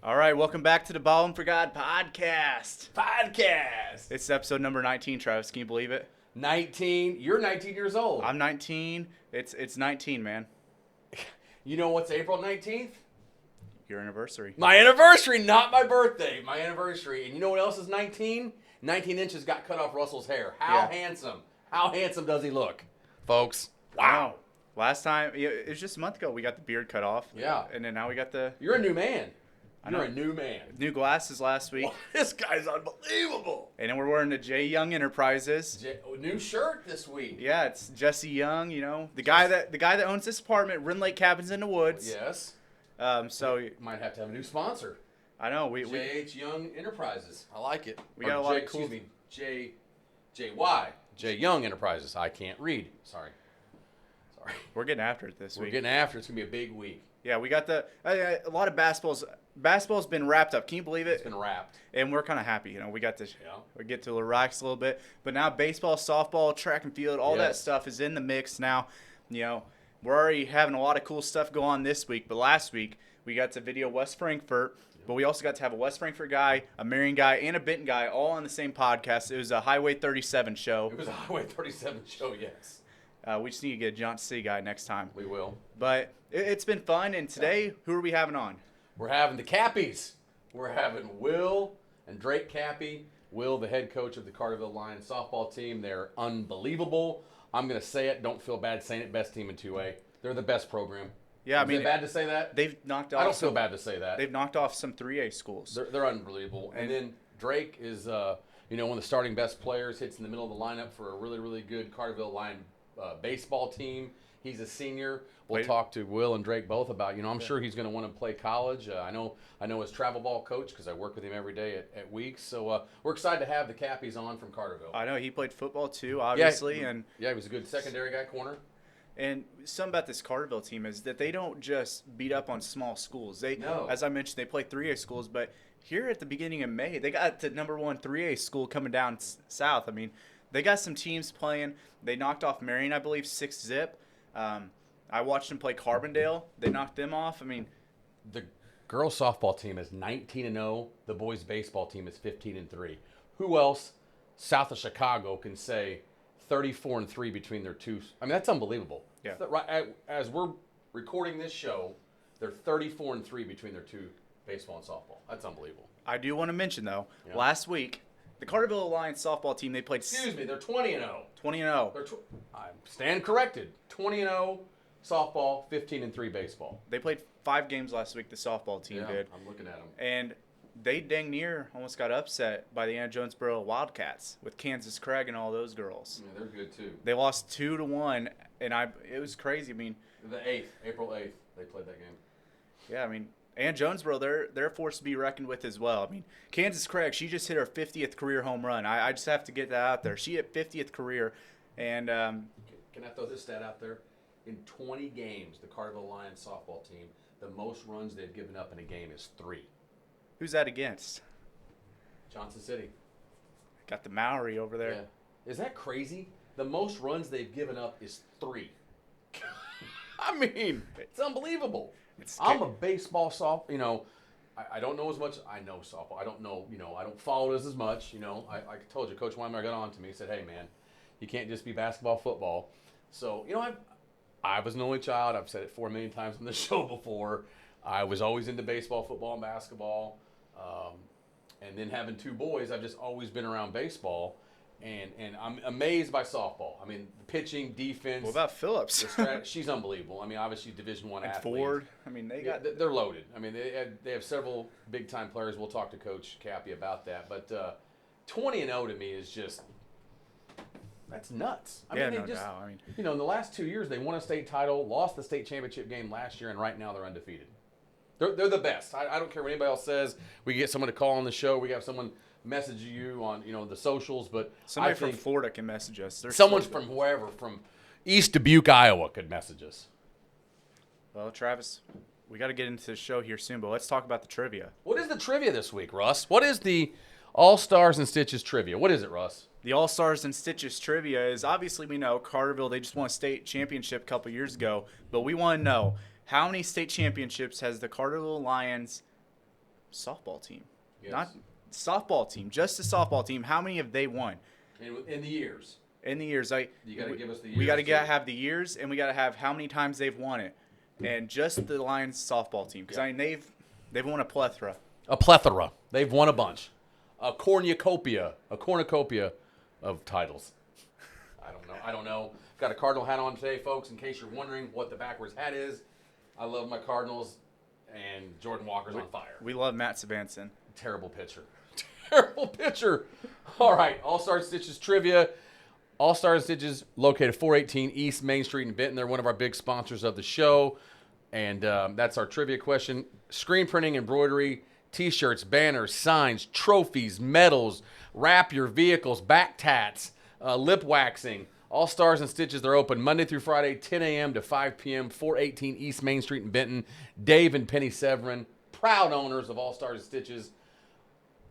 All right, welcome back to the Ballin4God Podcast. Podcast. It's episode number 19, Travis. Can you believe it? 19. You're 19 years old. I'm 19. It's 19, man. You know what's April 19th? Your anniversary. My anniversary, not my birthday. My anniversary. And you know what else is 19? 19 inches got cut off Russell's hair. How handsome. How handsome does he look, folks? Wow. Last time, it was just a month ago, we got the beard cut off. Yeah. And then now we got the... You're a new man. You're a new man. New glasses last week. Well, this guy's unbelievable. And then we're wearing the J. Young Enterprises. New shirt this week. Yeah, it's Jesse Young, you know. The guy that owns this apartment, Rend Cabins in the Woods. Yes. So we might have to have a new sponsor. I know. J.H. Young Enterprises. I like it. We got a lot of cool... Excuse me. J.Y. J. Young Enterprises. I can't read. Sorry. We're getting after it this week. We're getting after it. It's going to be a big week. Yeah, we got a lot of basketballs. Basketball's been wrapped up. Can you believe it? It's been wrapped. And we're kind of happy. You know, we get to relax a little bit. But now baseball, softball, track and field, all that stuff is in the mix now. You know, we're already having a lot of cool stuff go on this week. But last week, we got to video West Frankfort. But we also got to have a West Frankfort guy, a Marion guy, and a Benton guy all on the same podcast. It was a Highway 37 show. It was a Highway 37 show, yes. We just need to get a Johnson City guy next time. We will. But it's been fun. And today, who are we having on? We're having the Capies. We're having Will and Drake Capie. Will, the head coach of the Carterville Lions softball team. They're unbelievable. I'm going to say it. Don't feel bad saying it. Best team in 2A. They're the best program. Yeah, Is it bad to say that? They've knocked off. I don't feel bad to say that. They've knocked off some 3A schools. They're unbelievable. And then Drake is, one of the starting best players. Hits in the middle of the lineup for a really, really good Carterville Lion baseball team. He's a senior. We'll talk to Will and Drake both about, I'm sure he's going to want to play college. I know his travel ball coach because I work with him every day at Weeks. So we're excited to have the Cappies on from Carterville. I know he played football too, obviously. Yeah, he was a good secondary guy, corner. And something about this Carterville team is that they don't just beat up on small schools. As I mentioned, they play 3A schools, but here at the beginning of May, they got the number 1 3A school coming down south. I mean, they got some teams playing. They knocked off Marion, I believe, 6-0. I watched them play Carbondale. They knocked them off. I mean, the girls softball team is 19-0. The boys baseball team is 15-3. Who else south of Chicago can say 34-3 between their two? I mean, that's unbelievable. Yeah. As we're recording this show, they're 34-3 between their two baseball and softball. That's unbelievable. I do want to mention though, last week the Carterville Lions softball team, they played. Excuse me, they're 20-0. 20-0. I stand corrected. 20-0 softball, 15-3 baseball. They played 5 games last week. The softball team did. I'm looking at them. And they dang near almost got upset by the Anna Jonesboro Wildcats with Kansas Craig and all those girls. Yeah, they're good too. They lost 2-1, and it was crazy. I mean, April 8th, they played that game. Yeah, I mean, Anna Jonesboro, they're a force to be reckoned with as well. I mean, Kansas Craig, she just hit her 50th career home run. I just have to get that out there. She hit 50th career, and can I throw this stat out there? In 20 games, the Carterville Lions softball team, the most runs they've given up in a game is 3. Who's that against? Johnson City. Got the Maori over there. Yeah. Is that crazy? The most runs they've given up is 3. I mean, it's unbelievable. I'm a baseball softball, I don't know as much. I know softball. I don't know, I don't follow this as much. I told you, Coach Weimer got on to me. He said, hey, man, you can't just be basketball, football. So, I was an only child. I've said it 4 million times on the show before. I was always into baseball, football, and basketball. And then having 2 boys, I've just always been around baseball. And I'm amazed by softball. I mean, the pitching, defense. What about Phillips? She's unbelievable. I mean, obviously Division I athlete. Ford. I mean, they're loaded. I mean, they have several big time players. We'll talk to Coach Capie about that. But 20-0 to me is just that's nuts. I mean, no doubt. I mean, in the last 2 years they won a state title, lost the state championship game last year, and right now they're undefeated. They're the best. I don't care what anybody else says. We get someone to call on the show. We have someone message you on the socials, but somebody from Florida can message us. Someone from wherever, from East Dubuque, Iowa, could message us. Well, Travis, we got to get into the show here soon, but let's talk about the trivia. What is the trivia this week, Russ? What is the All-Stars and Stitches trivia? What is it, Russ? The All-Stars and Stitches trivia is, obviously we know Carterville, they just won a state championship a couple years ago, but we want to know, how many state championships has the Carterville Lions softball team. Yes. Not softball team, just the softball team. How many have they won? In the years. In the years, You got to give us the years. We got to have the years, and we got to have how many times they've won it, and just the Lions softball team. Because I mean, they've won a plethora. A plethora. They've won a bunch. A cornucopia of titles. I don't know. Got a Cardinal hat on today, folks. In case you're wondering what the backwards hat is, I love my Cardinals, and Jordan Walker's on fire. We love Matt Sabanson. Terrible pitcher. Terrible pitcher. All right, All-Star Stitches trivia. All-Star Stitches located 418 East Main Street in Benton. They're one of our big sponsors of the show. And that's our trivia question. Screen printing, embroidery, T-shirts, banners, signs, trophies, medals, wrap your vehicles, back tats, lip waxing. All Stars and Stitches, they're open Monday through Friday, 10 a.m. to 5 p.m., 418 East Main Street in Benton. Dave and Penny Severin, proud owners of All Stars and Stitches.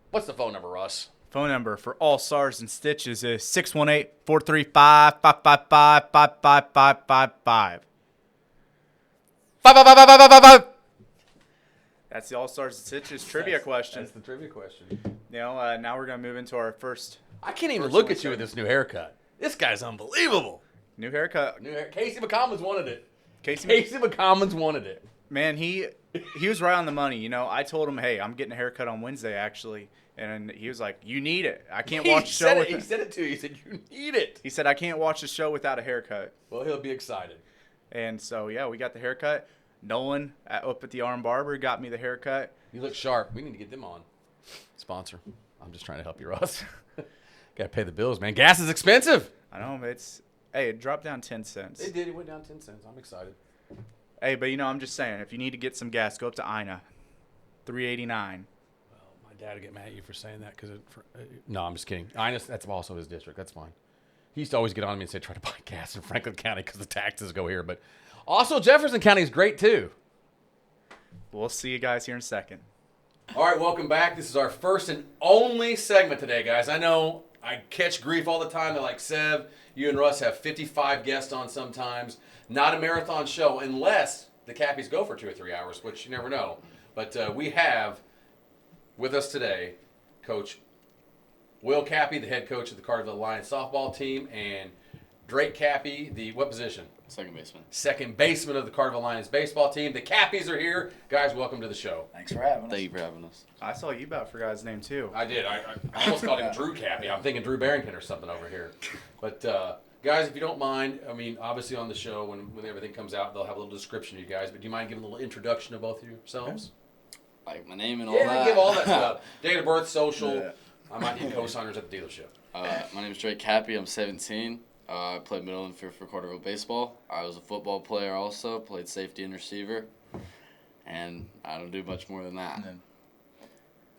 What's the phone number, Russ? Phone number for All Stars and Stitches is 618-435-555-5555. 5555555. That's the All Stars and Stitches trivia question. That's the trivia question. You know, now we're going to move into our first. I can't even look at you with this new haircut. This guy's unbelievable. New haircut. Casey McCommons wanted it. Casey McCommons wanted it. Man, he was right on the money. You know, I told him, hey, I'm getting a haircut on Wednesday, actually. And he was like, you need it. I can't watch the show He said it to you. He said, you need it. He said, I can't watch the show without a haircut. Well, he'll be excited. And so, yeah, we got the haircut. Nolan up at the Arm Barber got me the haircut. You look sharp. We need to get them on. Sponsor. I'm just trying to help you, Russ. Got to pay the bills, man. Gas is expensive. I know, but it dropped down 10 cents. It did. It went down 10 cents. I'm excited. Hey, but, you know, I'm just saying, if you need to get some gas, go up to Ina. $3.89. Well, my dad would get mad at you for saying that. No, I'm just kidding. Ina, that's also his district. That's fine. He used to always get on me and say, try to buy gas in Franklin County because the taxes go here. But also, Jefferson County is great, too. We'll see you guys here in a second. All right, welcome back. This is our first and only segment today, guys. I know I catch grief all the time. They're like, Sev, you and Russ have 55 guests on sometimes. Not a marathon show unless the Capies go for 2 or 3 hours, which you never know. But we have with us today Coach Will Capie, the head coach of the Carterville Lions softball team, and Drake Capie, what position? Second baseman. Second baseman of the Carterville Lions baseball team. The Capies are here. Guys, welcome to the show. Thanks for having us. Thank you for having us. I saw you about forgot his name, too. I did. I almost called him Drew Capie. I'm thinking Drew Barrington or something over here. But, guys, if you don't mind, I mean, obviously on the show, when everything comes out, they'll have a little description of you guys. But do you mind giving a little introduction of both of yourselves? Like my name and all that? Yeah, give all that stuff. Date of birth, social. Yeah. I might need co-signers at the dealership. My name is Drake Capie. I'm 17. I played middle infield for Carterville baseball. I was a football player also. Played safety and receiver. And I don't do much more than that.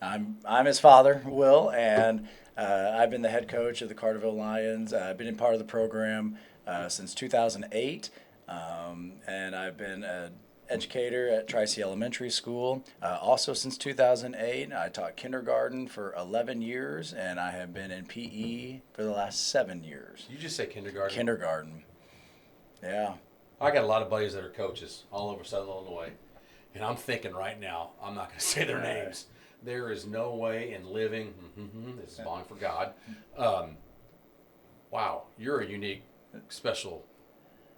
I'm his father, Will, and I've been the head coach of the Carterville Lions. I've been in part of the program since 2008, and I've been an educator at Tri-C Elementary School also since 2008. I taught kindergarten for 11 years, and I have been in PE for the last 7 years. You just say kindergarten? Kindergarten. Yeah. I got a lot of buddies that are coaches all over Southern Illinois, and I'm thinking right now, I'm not going to say their names. There is no way in living, this is Ballin4God. Wow, you're a unique, special.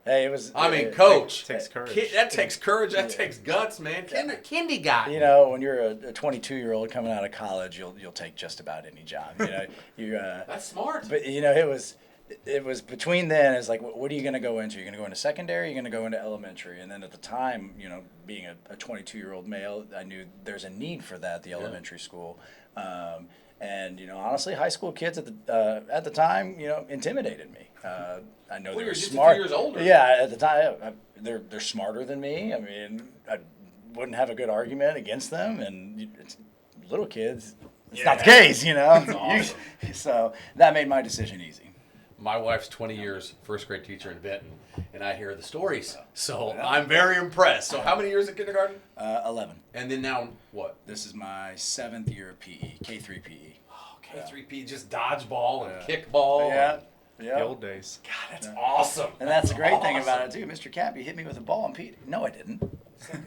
Hey, it was. I mean, coach. Takes courage. That takes courage. That takes guts, man. Kindy guy. You know, when you're a 22-year-old coming out of college, you'll take just about any job. You know, That's smart. But you know, it was between then. It's like, what are you going to go into? You're going to go into secondary. You're going to go into elementary. And then at the time, you know, being a 22-year-old male, I knew there's a need for that at the elementary school. And you know, honestly, high school kids at the time, you know, intimidated me. I know they were smart. You're just a few years older. Yeah, at the time, they're smarter than me. I mean, I wouldn't have a good argument against them. And it's little kids, it's not the case, you know. Awesome. So that made my decision easy. My wife's 20 years first grade teacher in Benton, and I hear the stories. So I'm very impressed. So how many years in kindergarten? 11. And then now what? This is my 7th year of PE, K3 PE. Oh, K3P, just dodgeball and kickball. Yeah. The old days. God, that's awesome. And that's the great thing about it, too. Mr. Capie hit me with a ball and PE. No, I didn't.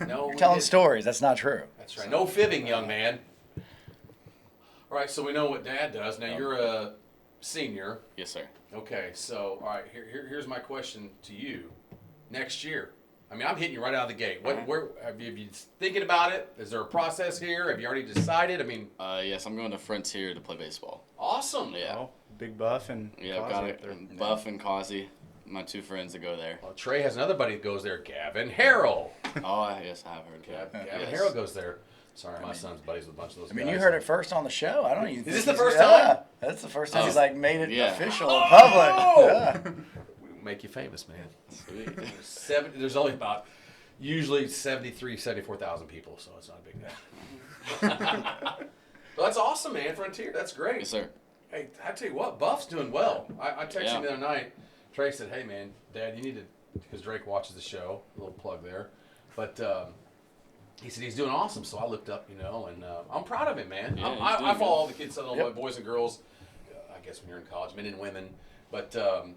No, You're telling stories. That's not true. That's right. No fibbing, young man. All right, so we know what Dad does. Now, you're a senior. Yes, sir. Okay, so, all right, here's my question to you. Next year, I mean, I'm hitting you right out of the gate. Where have you thinking about it? Is there a process here? Have you already decided? I mean, yes, I'm going to Frontier to play baseball. Awesome. Yeah. Oh, Big Buff and Yeah, I've got it. Buff and Causey, my two friends that go there. Well, Trey has another buddy that goes there, Gavin Harrell. Oh, yes, I have heard that. Gavin Yes. Harrell goes there. Sorry, my son's buddies with a bunch of those guys. I mean, you heard it first on the show. I don't even. Is this the first time? That's the first time he's made it official in Oh! public. Yeah. We make you famous, man. Sweet. There's only about usually 74,000 people, so it's not a big deal. Well, that's awesome, man. Frontier, that's great. Yes, sir. Hey, I tell you what, Buff's doing well. I texted Yeah. him the other night. Trey said, "Hey, man, Dad, you need to," because Drake watches the show. A little plug there, but he said he's doing awesome. So I looked up, and I'm proud of him, man. Yeah, I he's doing follow all good. the kids, all my boys and girls. I guess when you're in college, men and women. But to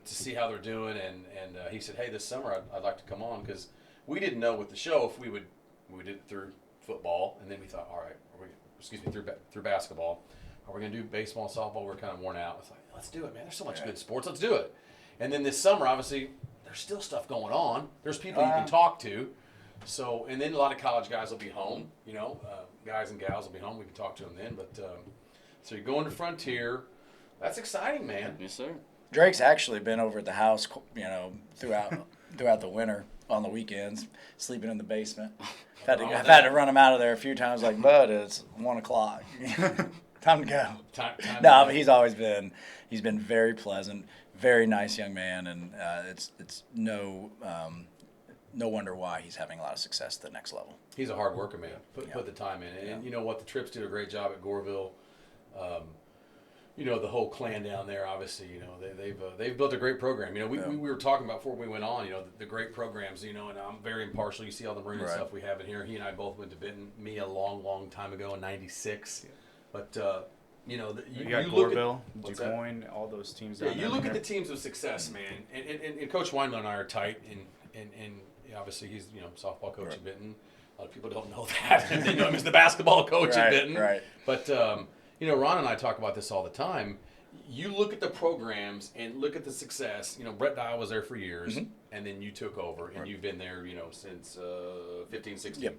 see how they're doing, and he said, "Hey, this summer I'd like to come on," because we didn't know with the show if we did it through football, and then we thought, all right, through basketball. Are we going to do baseball and softball? We're kind of worn out. It's like, let's do it, man. There's so much good sports. Let's do it. And then this summer, obviously, there's still stuff going on. There's people you can talk to. So, and then a lot of college guys will be home. Guys and gals will be home. We can talk to them then. But so you're going to Frontier. That's exciting, man. Yes, sir. Drake's actually been over at the house, throughout the winter on the weekends, sleeping in the basement. I've had to run him out of there a few times. Like, bud, it's 1 o'clock. Time to go. Time No, but he's been very pleasant, very nice young man, and it's no wonder why he's having a lot of success at the next level. He's a hard worker, man. Put the time in, and you know what? The trips do a great job at Goreville. The whole clan down there. Obviously, they've built a great program. We were talking about before we went on. The great programs. And I'm very impartial. You see all the marine stuff we have in here. He and I both went to Benton. Me a long time ago in '96. Yeah. But you got Goreville, DuQuoin, all those teams. Yeah, you look at the teams of success, man. And Coach Weinman and I are tight. And obviously he's softball coach at Benton. A lot of people don't know that. They know him as the basketball coach at Benton. Right. But Ron and I talk about this all the time. You look at the programs and look at the success. Brett Dial was there for years, and then you took over, and you've been there, since 15, 16. Yep.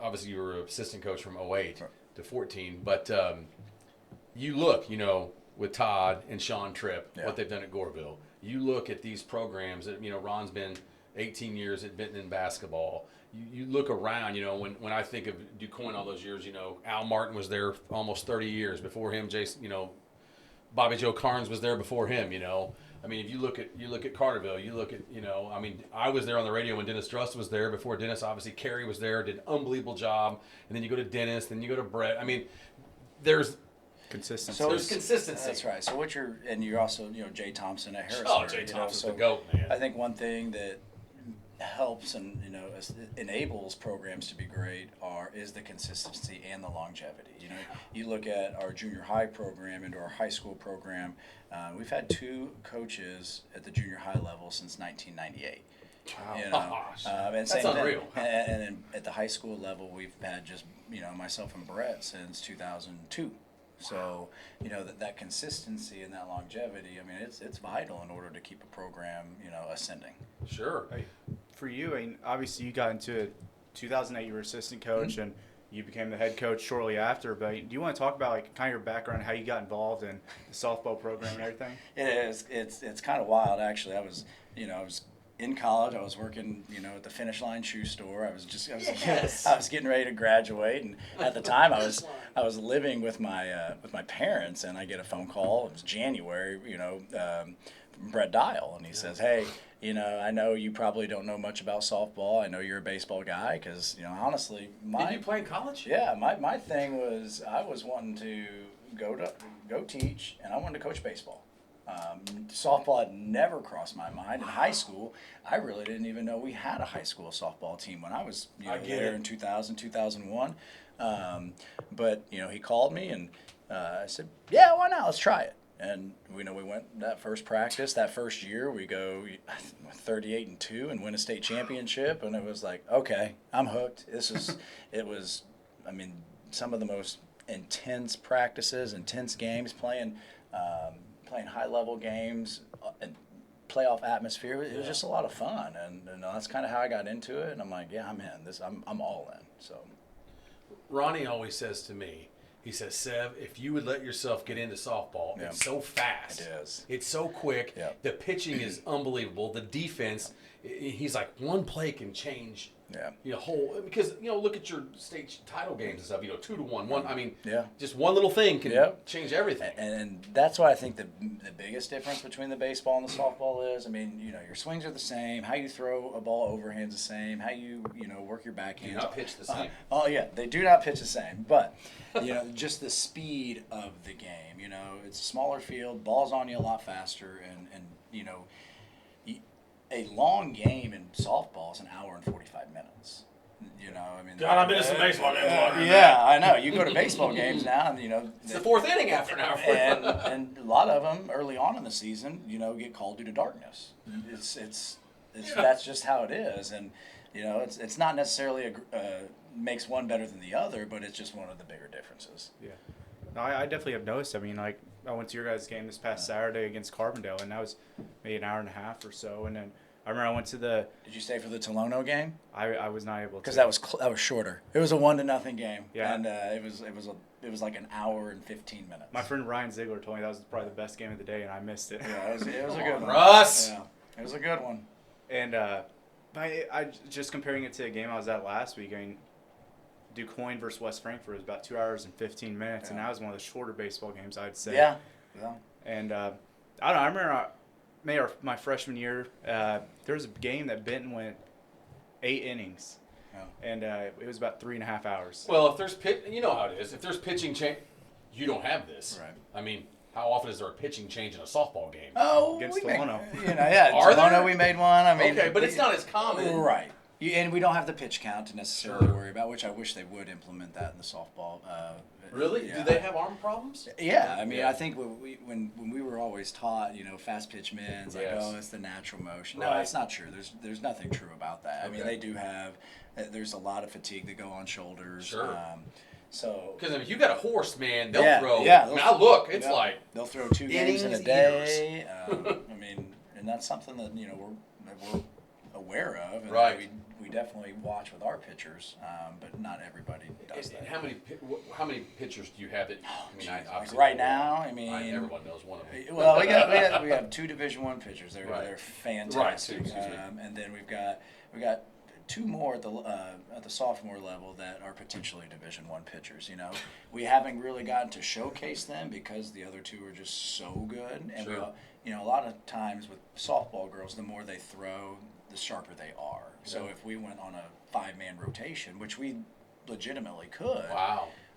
Obviously, you were an assistant coach from 08 to 14, but you look, with Todd and Sean Tripp, what they've done at Goreville. You look at these programs that, Ron's been 18 years at Benton in basketball. You look around, when I think of DuQuoin all those years, Al Martin was there almost 30 years. Before him, Jason, Bobby Joe Carnes was there before him, I mean, if you look at Carterville, you look at, I was there on the radio when Dennis Drust was there. Before Dennis, obviously, Kerry was there, did an unbelievable job. And then you go to Dennis, then you go to Brett. I mean, there's consistency. There's consistency. That's right. So you're also, Jay Thompson at Harrisburg. Oh, Jay Thompson's the GOAT, man. I think one thing that helps and enables programs to be great is the consistency and the longevity. You look at our junior high program into our high school program. We've had 2 coaches at the junior high level since 1998. Wow. And that's same unreal. Thing. And then at the high school level, we've had just myself and Brett since 2002. So that consistency and that longevity. I mean, it's vital in order to keep a program ascending. Sure. For you, obviously you got into it 2008. You were assistant coach, and you became the head coach shortly after. But do you want to talk about kind of your background, how you got involved in the softball program and everything? It is. It's kind of wild, actually. I was in college. I was working, at the Finish Line shoe store. I was getting ready to graduate, and at the time I was living with my parents, and I get a phone call. It was January, from Brett Dial, and he says, "Hey, I know you probably don't know much about softball. I know you're a baseball guy, because honestly, did you play in college? Yeah, my thing was I was wanting to go teach, and I wanted to coach baseball." Softball had never crossed my mind. In high school, I really didn't even know we had a high school softball team when I was there in 2000, 2001. But he called me, and I said, "Yeah, why not? Let's try it." And we went that first practice, that first year, we go 38-2 and win a state championship, and it was like, okay, I'm hooked. It was, I mean, some of the most intense practices, intense games, playing high level games, and playoff atmosphere. It was just a lot of fun, and that's kind of how I got into it. And I'm like, yeah, I'm in. I'm all in. So, Ronnie always says to me, he says, Sev, if you would let yourself get into softball, it's so fast. It is. It's so quick. Yeah. The pitching is unbelievable. The defense, he's like, one play can change because, look at your state title games and stuff, 2-1. One, I mean, just one little thing can change everything. And that's why I think the biggest difference between the baseball and the softball is, I mean, your swings are the same. How you throw a ball overhand's the same. How you, work your backhand. Do not pitch the same. Oh, yeah, they do not pitch the same. But, just the speed of the game. It's a smaller field, ball's on you a lot faster, and a long game in softball is an hour and 45 minutes. I mean. God, I've been to some baseball games longer. I know. You go to baseball games now, and it's the fourth inning after an hour. and a lot of them early on in the season, get called due to darkness. That's just how it is, and it's not necessarily makes one better than the other, but it's just one of the bigger differences. Yeah. No, I definitely have noticed. I mean, like, I went to your guys' game this past Saturday against Carbondale, and that was maybe an hour and a half or so. And then I remember I went to the. Did you stay for the Tolono game? I was not able to. Because that was shorter. It was a 1-0 game. Yeah. And it was like an hour and 15 minutes. My friend Ryan Ziegler told me that was probably the best game of the day, and I missed it. Yeah, it was a good one. Russ. Yeah, it was a good one. And I just comparing it to a game I was at last week. I mean, DuQuoin versus West Frankfort was about 2 hours and 15 minutes, and that was one of the shorter baseball games, I'd say. Yeah. And I don't know. I remember maybe my freshman year, there was a game that Benton went 8 innings, and it was about 3.5 hours. Well, if there's you know how it is. If there's pitching change, you don't have this. Right. I mean, how often is there a pitching change in a softball game? Oh, against Tolono. Are Tolono there? we made one. I mean, okay, but it's not as common. Right. And we don't have the pitch count to necessarily worry about, which I wish they would implement that in the softball. Really? Yeah. Do they have arm problems? Yeah, I mean, I think when we were always taught, fast pitch men, it's like, it's the natural motion. No, that's not true. There's nothing true about that. I mean, they do have. There's a lot of fatigue that go on shoulders. Sure. Because if you got a horse, man, they'll throw. Yeah. Now look, it's like they'll throw 2 games in a day. I mean, and that's something that we're aware of, and right. We definitely watch with our pitchers, but not everybody does that. And how many pitchers do you have that? Like right now, I mean, everyone knows one of them. Well, we have 2 Division I pitchers. They're fantastic. Right. And then we got 2 more at the sophomore level that are potentially Division I pitchers. We haven't really gotten to showcase them because the other 2 are just so good. And a lot of times with softball girls, the more they throw, the sharper they are. So if we went on a 5-man rotation, which we legitimately could,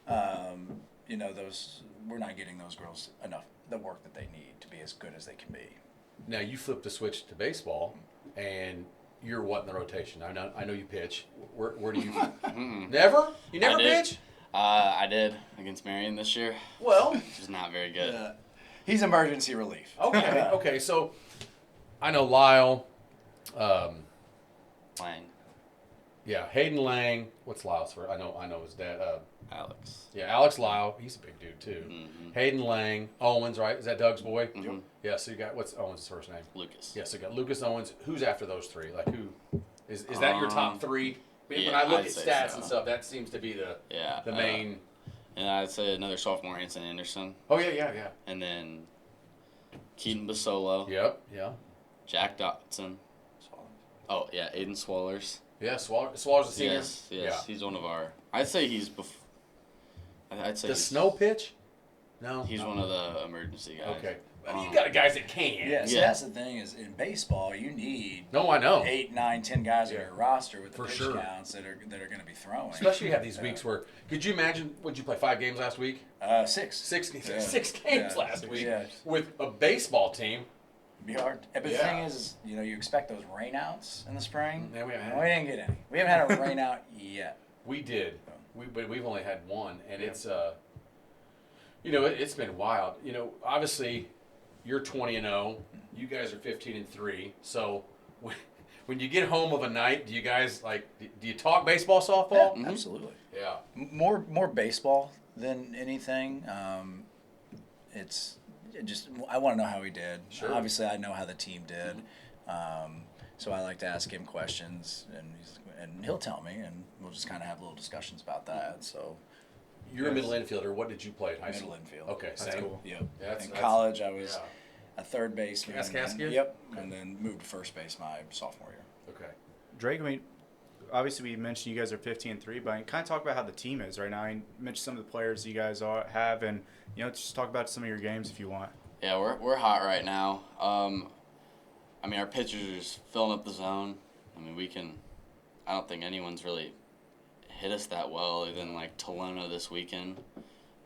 we're not getting those girls enough the work that they need to be as good as they can be. Now you flip the switch to baseball, and you're what in the rotation? I know you pitch. Where do you? Never? You never pitch? I did against Marion this year. Well, just not very good. He's emergency relief. Okay. So I know Lyle. Lang. Yeah, Hayden Lang. What's Lyle's for? I know his dad. Alex. Yeah, Alex Lyle. He's a big dude too. Mm-hmm. Hayden Lang. Owens, right? Is that Doug's boy? Mm-hmm. Yeah. So you got what's Owens' first name? Lucas. Yeah. So you got Lucas Owens. Who's after those 3? Like who? Is that your top 3? When I look at stats and stuff, that seems to be the main. And I'd say another sophomore, Hanson Anderson. Oh yeah. And then Keaton Basolo. Yep. Yeah. Jack Dotson. Oh yeah, Aiden Swallers. Yeah, Swallers a senior. Yes, yeah. He's one of our. I'd say he's I'd say the snow pitch. No, he's one of the emergency guys. Okay, you got guys that can. Yeah, see, that's the thing is in baseball you need. No, I know. 8, 9, 10 guys on your roster with the pitch sure. counts that are going to be throwing. Especially you have these weeks where. Could you imagine? Would you play 5 games last week? 6. 6 games last week with a baseball team. Be hard. But the thing is, you expect those rainouts in the spring. Yeah, we didn't get any. We haven't had a rainout yet. We did. But we've only had one, and it's It's been wild. Obviously, you're 20-0. You guys are 15-3. So when you get home of a night, do you guys do you talk baseball, softball? Yeah, absolutely. Yeah. More baseball than anything. It's just I want to know how he did. Sure. Obviously, I know how the team did. So I like to ask him questions, and he'll tell me, and we'll just kind of have little discussions about that. So. You're a middle infielder. What did you play at high school? Middle infield. Okay, That's same. cool. Yep. Yeah, In college, I was a third baseman. Kaskaskia? Yep. And then moved to first base my sophomore year. Okay. Drake, obviously we mentioned you guys are 15-3, but kind of talk about how the team is right now. I mentioned some of the players you guys have, and just talk about some of your games if you want. Yeah, we're hot right now. Our pitchers are just filling up the zone. I don't think anyone's really hit us that well, other than Tolona this weekend,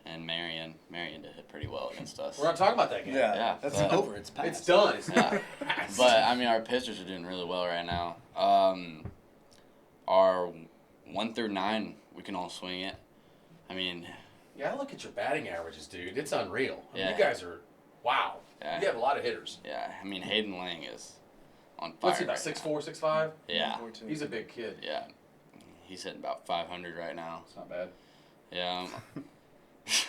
and Marion did hit pretty well against us. We're not talking about that game. Yeah, That's but- over. It's past. It's done. Yeah. But our pitchers are doing really well right now. Our 1 through 9, we can all swing it. Yeah, look at your batting averages, dude. It's unreal. You Yeah. guys are, wow. Yeah. You have a lot of hitters. Yeah, Hayden Lang is on fire. What's he, about right 6'4", 6'5"? now. Yeah, He's a big kid. yeah. He's hitting about 500 right now. It's not bad. Yeah.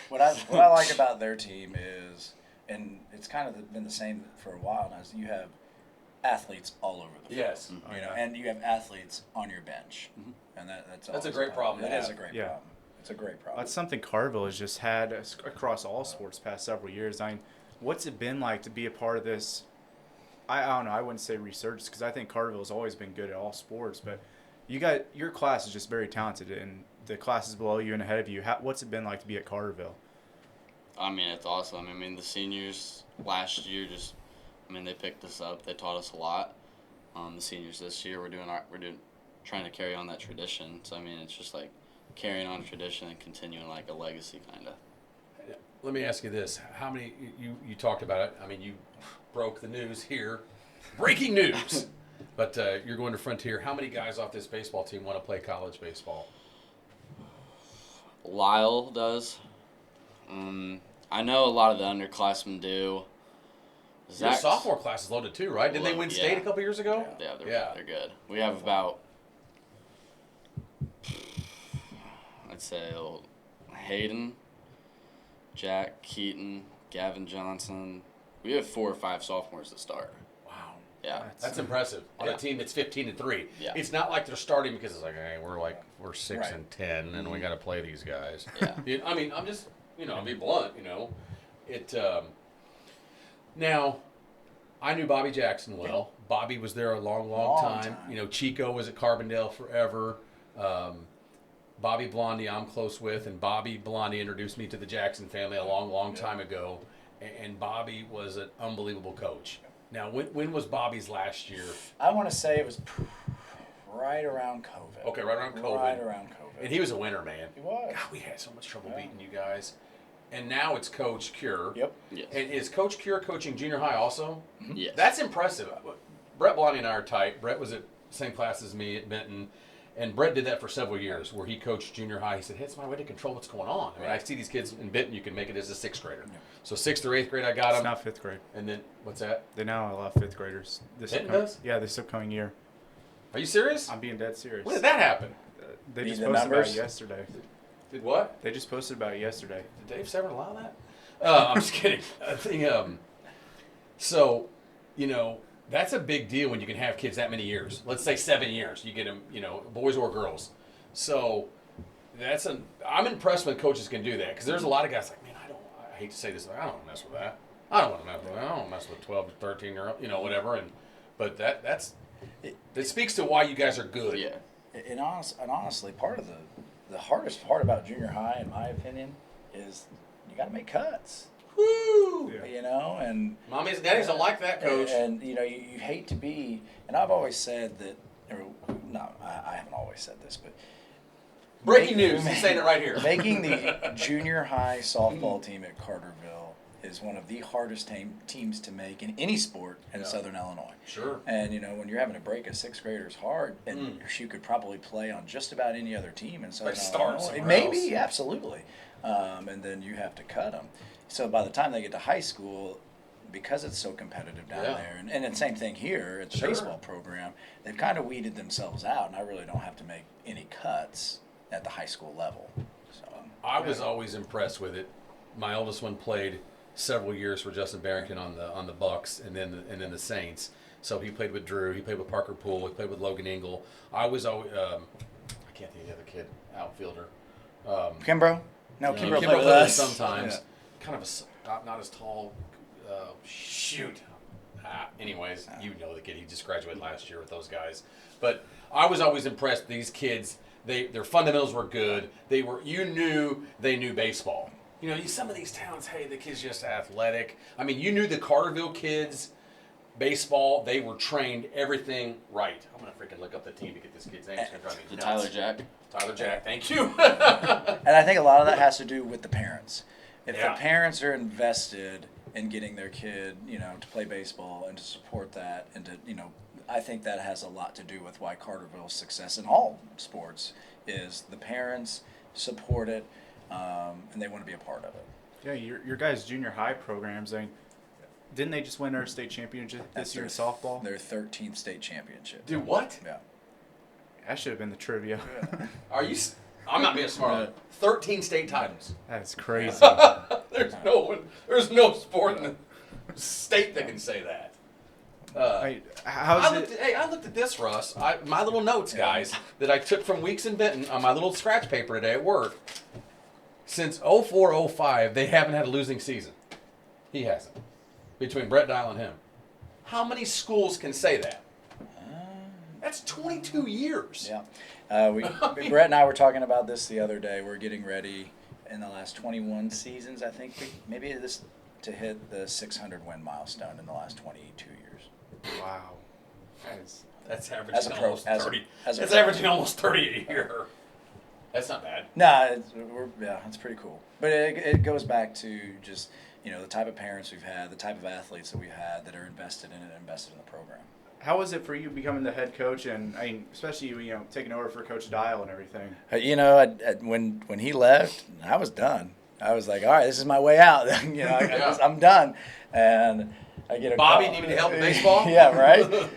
What I like about their team is, and it's kind of been the same for a while now, is you have athletes all over the field. Yes. And you have athletes on your bench, and that's a always great problem to It is have. a great Yeah. problem. It's a great problem. That's something Carterville has just had across all sports past several years. What's it been like to be a part of this? I don't know. I wouldn't say research because I think Carterville's always been good at all sports, but your class is just very talented, and the classes below you and ahead of you. What's it been like to be at Carterville? It's awesome. The seniors last year they picked us up. They taught us a lot. The seniors this year, we're trying to carry on that tradition. So it's just carrying on tradition and continuing a legacy kind of. Let me ask you this. How many, you talked about it. You broke the news here. Breaking news. But you're going to Frontier. How many guys off this baseball team want to play college baseball? Lyle does. I know a lot of the underclassmen do. Your sophomore class is loaded too, right? Didn't they win state a couple years ago? Yeah, they're good. We have about, I'd say, Hayden, Jack Keaton, Gavin Johnson. We have 4 or 5 sophomores that start. Wow. Yeah. That's impressive on a team that's 15-3. Yeah. It's not like they're starting because it's hey, we're 6 and 10 and we got to play these guys. Yeah. I'm just, I'll be blunt, It now I knew Bobby Jackson well. Bobby was there a long time. Chico was at Carbondale forever. Bobby Blondie I'm close with, and Bobby Blondie introduced me to the Jackson family a long time ago. And Bobby was an unbelievable coach. Now, when was Bobby's last year? I want to say it was right around COVID. Okay, right around COVID. Right around COVID. And he was a winner, man. He was. God, we had so much trouble beating you guys. And now it's Coach Cure. Yep. Yes. And is Coach Cure coaching junior high also? Yes. That's impressive. Brett Blondie and I are tight. Brett was at the same class as me at Benton. And Brett did that for several years where he coached junior high. He said, hey, it's my way to control what's going on. I see these kids in Benton, you can make it as a 6th grader. Yeah. So 6th or 8th grade, I got It's them. now 5th grade. And then, what's that? They now allow 5th graders. Benton does? Yeah, this upcoming year. Are you serious? I'm being dead serious. When did that happen? They Need just the posted about numbers? it yesterday. Did what? They just posted about it yesterday. Did Dave Severn allow that? I'm just kidding. I think, that's a big deal when you can have kids that many years. Let's say 7 years. You get them, boys or girls. So I'm impressed when coaches can do that because there's a lot of guys man, I hate to say this, I don't want to mess with that. I don't want to mess with that. I don't want to mess with 12 to 13 or whatever. But that speaks to why you guys are good. Yeah. And honestly, part of the hardest part about junior high, in my opinion, is you got to make cuts. Woo! Yeah. And Mommies and daddies don't like that, coach. And you hate to be. And I've always said that. I haven't always said this, but Breaking news. He's saying it right here. Making the junior high softball team at Carterville is one of the hardest teams to make in any sport in Southern Illinois. Sure. And, when you're having to break a sixth grader's heart, and you could probably play on just about any other team in Southern Illinois. Maybe, absolutely. And then you have to cut them. So by the time they get to high school, because it's so competitive down there, and the same thing here at the baseball program, they've kind of weeded themselves out, and I really don't have to make any cuts at the high school level. So I was always impressed with it. My oldest one played several years for Justin Barrington on the Bucks, and then the Saints. So he played with Drew, he played with Parker Poole, he played with Logan Engel. I was always I can't think of the other kid, outfielder. Kimbrough? No, Kimbrough played played with with us us sometimes. Kind of not as tall. Anyways, you know the kid. He just graduated last year with those guys. But I was always impressed. These kids, their fundamentals were good. You knew they knew baseball. Some of these towns, hey, the kid's just athletic. I mean, you knew the Carterville kids, baseball, they were trained everything right. I'm going to freaking look up the team to get this kid's name. It's going to drive me nuts. Tyler Jack. Tyler Jack, thank you. And I think a lot of that has to do with the parents. If the parents are invested in getting their kid, to play baseball and to support that, and to, I think that has a lot to do with why Carterville's success in all sports is the parents support it, and they want to be a part of it. Yeah, your guys' junior high programs, didn't they just win our state championship this year in softball? Their 13th state championship. Dude, what? Yeah. That should have been the trivia. Are you? I'm not being smart. 13 state titles. That's crazy. There's no sport in the state that can say that. I looked at this, Russ. My little notes, guys, that I took from Weeks in Benton on my little scratch paper today at work. Since 04-05, they haven't had a losing season. He hasn't. Between Brett Dial and him. How many schools can say that? That's 22 years. Yeah. Brett and I were talking about this the other day. We're getting ready in the last 21 seasons, I think, maybe this to hit the 600 win milestone in the last 22 years. Wow. That's averaging almost 30. That's averaging almost 30 a year. That's not bad. No, it's pretty cool. But it goes back to just, the type of parents we've had, the type of athletes that we've had that are invested in it, invested in the program. How was it for you becoming the head coach, and especially taking over for Coach Dial and everything? When he left, I was done. I was like, all right, this is my way out. I'm done, and I get a Bobby call. needed help with baseball. Yeah, right.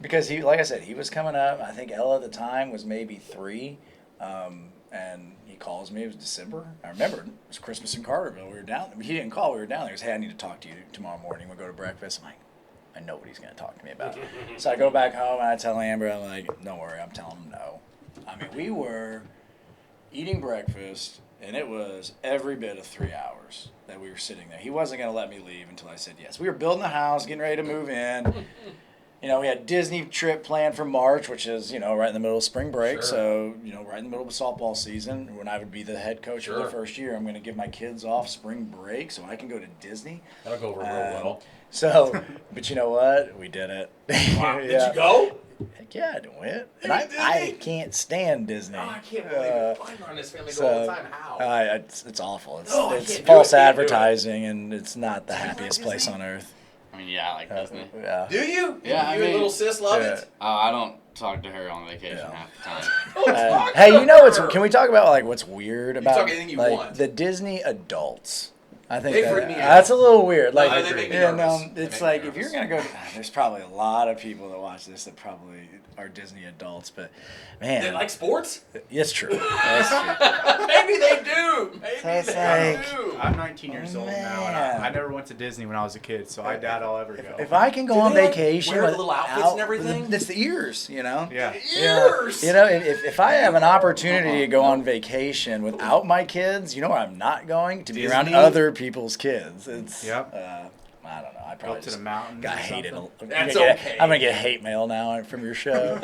Because he, like I said, he was coming up. I think Ella at the time was maybe 3, and he calls me. It was December. I remember it was Christmas in Carterville. We were down. He didn't call. We were down there. He goes, hey, I need to talk to you tomorrow morning. We'll go to breakfast. I'm like, I know what he's going to talk to me about. So I go back home and I tell Amber, I'm like, don't worry, I'm telling him no. I mean, we were eating breakfast, and it was every bit of 3 hours that we were sitting there. He wasn't going to let me leave until I said yes. We were building the house, getting ready to move in. We had Disney trip planned for March, which is, right in the middle of spring break. Sure. So, right in the middle of softball season, when I would be the head coach for the first year, I'm going to give my kids off spring break so I can go to Disney. That'll go over real well. So, but you know what? We did it. Wow. Did you go? Heck yeah, I went. And I can't stand Disney. Oh, I can't believe it. I'm on this family go all the time. How? It's awful. It's false advertising, and it's not the happiest place on earth. I mean, yeah, I like Disney. Yeah. Do you? Yeah, you and little sis love it? I don't talk to her on vacation half the time. Hey, can we talk about what's weird about talk anything you want. The Disney adults? I think they freak me out. That's a little weird. They make me nervous. It's like if you're gonna go, there's probably a lot of people that watch this that probably are Disney adults, but man, they like sports. It's true. That's true. Maybe they do. Maybe they do. I'm 19 years old now, and I never went to Disney when I was a kid, so I doubt I'll ever go. If I can go on vacation, wear the little outfits and everything. It's the ears, Yeah. Ears. If I have an opportunity to go on vacation without my kids, I'm not going to be around other people's kids. It's I don't know. I probably go up to the mountains. Got hated. That's okay. I'm gonna get hate mail now from your show.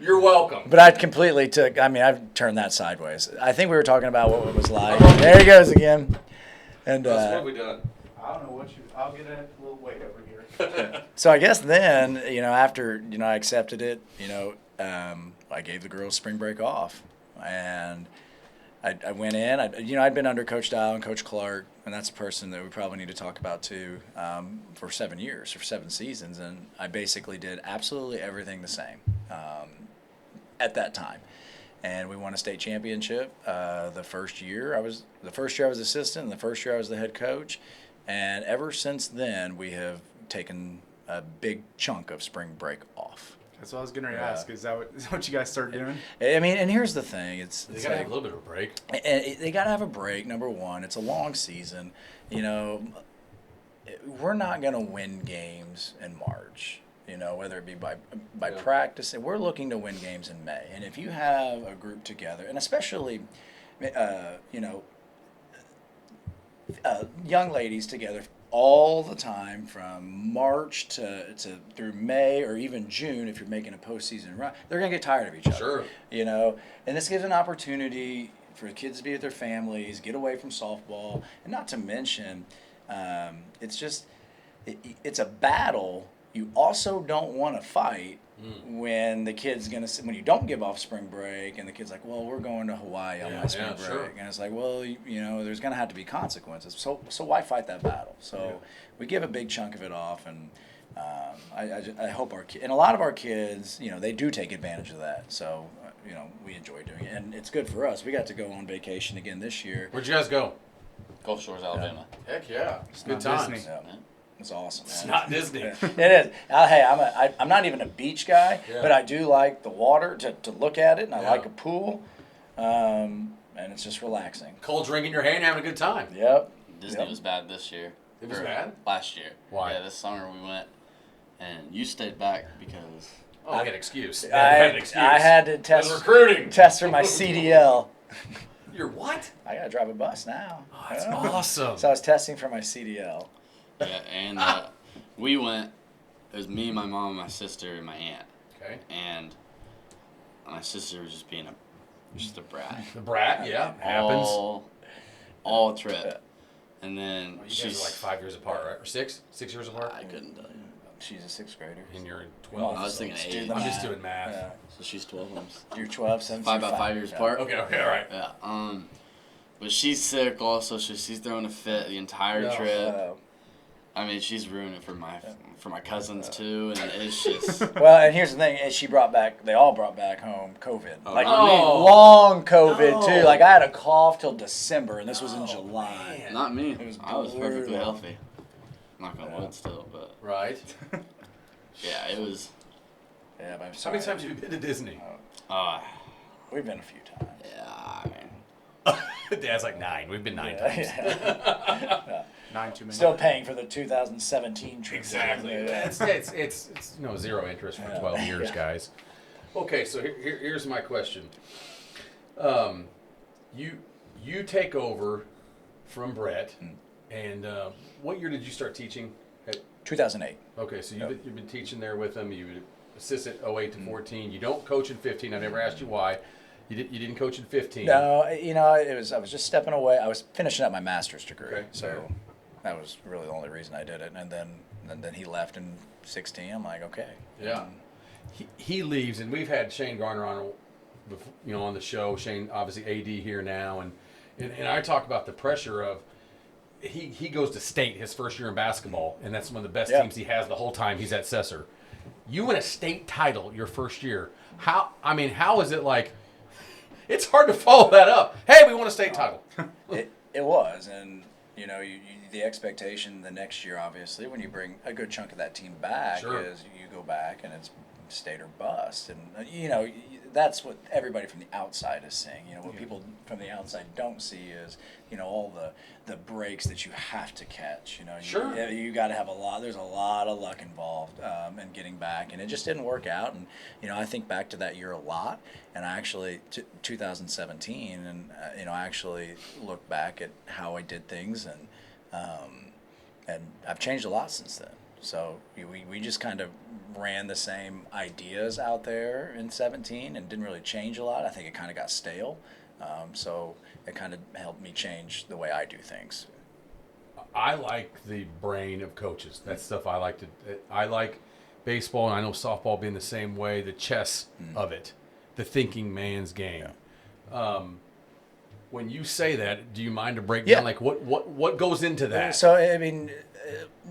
You're welcome. But I've turned that sideways. I think we were talking about what it was like. There he goes again. And what have we done? I don't know I'll get a little weight over here. So I guess then, after I accepted it, I gave the girls spring break off, and I went in. I'd been under Coach Dial and Coach Clark, and that's a person that we probably need to talk about too, for 7 years, for 7 seasons, and I basically did absolutely everything the same at that time. And we won a state championship the first year I was assistant, and the first year I was the head coach. And ever since then, we have taken a big chunk of spring break off. That's what I was going to ask. Is that what you guys started doing? I mean, and here's the thing. They got to have a little bit of a break. They got to have a break, number one. It's a long season. We're not going to win games in March, whether it be by practice. We're looking to win games in May. And if you have a group together, and especially, young ladies together all the time from March to through May or even June, if you're making a postseason run, they're going to get tired of each other. Sure. And this gives an opportunity for kids to be with their families, get away from softball, and not to mention, it's a battle you also don't want to fight when the kid's when you don't give off spring break and the kid's like, well, we're going to Hawaii on my spring break. Sure. And it's like, well, there's going to have to be consequences. So why fight that battle? So we give a big chunk of it off, and I hope our kids, and a lot of our kids, they do take advantage of that. So, we enjoy doing it, and it's good for us. We got to go on vacation again this year. Where'd you guys go? Gulf Shores, Alabama. Heck yeah. It's good not times. Disney. Yeah. It's awesome, man. It's not Disney. It is. Hey, I'm not even a beach guy, but I do like the water to look at it, and I like a pool, and it's just relaxing. Cold drink in your hand, having a good time. Yep. Disney was bad this year. It was bad? Last year. Why? Yeah, this summer we went, and you stayed back because... I had an excuse. I had to test for my CDL. You're what? I got to drive a bus now. Oh, that's awesome. So I was testing for my CDL. Yeah, and we went. It was me, my mom, my sister, and my aunt. Okay. And my sister was just being just a brat. The brat, yeah, happens. All trip. And then you guys are like 5 years apart, right? Or 6? 6 years apart? I couldn't tell you. She's a 6th grader. And you're 12. I was thinking 8. I'm just doing math. Yeah. So she's 12 months. You're 12, 7, About 5 years apart. Okay, all right. Yeah. But she's sick also, so she's throwing a fit the entire trip. I mean, she's ruining it for my cousins too, and it's just. Well, and here's the thing: is they all brought back home COVID, long COVID too. Like I had a cough till December, and this was in July. Man. Not me. I was perfectly brutal. healthy. I'm not gonna wood still, but. Right. Yeah, it was. Yeah, but I'm How sorry. many times have you been to Disney? We've been a few times. Yeah, I mean. Dad's like 9. We've been 9 times. Yeah. 9 too many. Still paying for the 2017 trip. Exactly. It's zero interest for 12 years, guys. Okay, so here's my question. You take over from Brett, and what year did you start teaching? 2008. Okay, so you've been teaching there with him. You were assistant 08 to 14. You don't coach in 15. I never asked you why. You didn't coach in 15. No, I was just stepping away. I was finishing up my master's degree, Okay, so that was really the only reason I did it. And then he left in 16. I'm like, okay. Yeah. He leaves, and we've had Shane Garner on, on the show. Shane, obviously AD here now, and I talk about the pressure of he goes to state his first year in basketball, and that's one of the best teams he has the whole time he's at Cesar. You win a state title your first year. How is it like? It's hard to follow that up. Hey, we won a state title. It was, and the expectation the next year, obviously, when you bring a good chunk of that team back, is you go back and it's state or bust, and that's what everybody from the outside is seeing. What people from the outside don't see is all the breaks that you have to catch. You got to have a lot. There's a lot of luck involved in getting back, and it just didn't work out. And I think back to that year a lot, and I actually 2017, and I actually look back at how I did things, and I've changed a lot since then. So we just kind of ran the same ideas out there in 17 and didn't really change a lot. I think it kind of got stale. So it kind of helped me change the way I do things. I like the brain of coaches. That's stuff I like I like baseball, and I know softball being the same way, the chess of it, the thinking man's game. when you say that, do you mind to break Yeah. down like what goes into that? So I mean,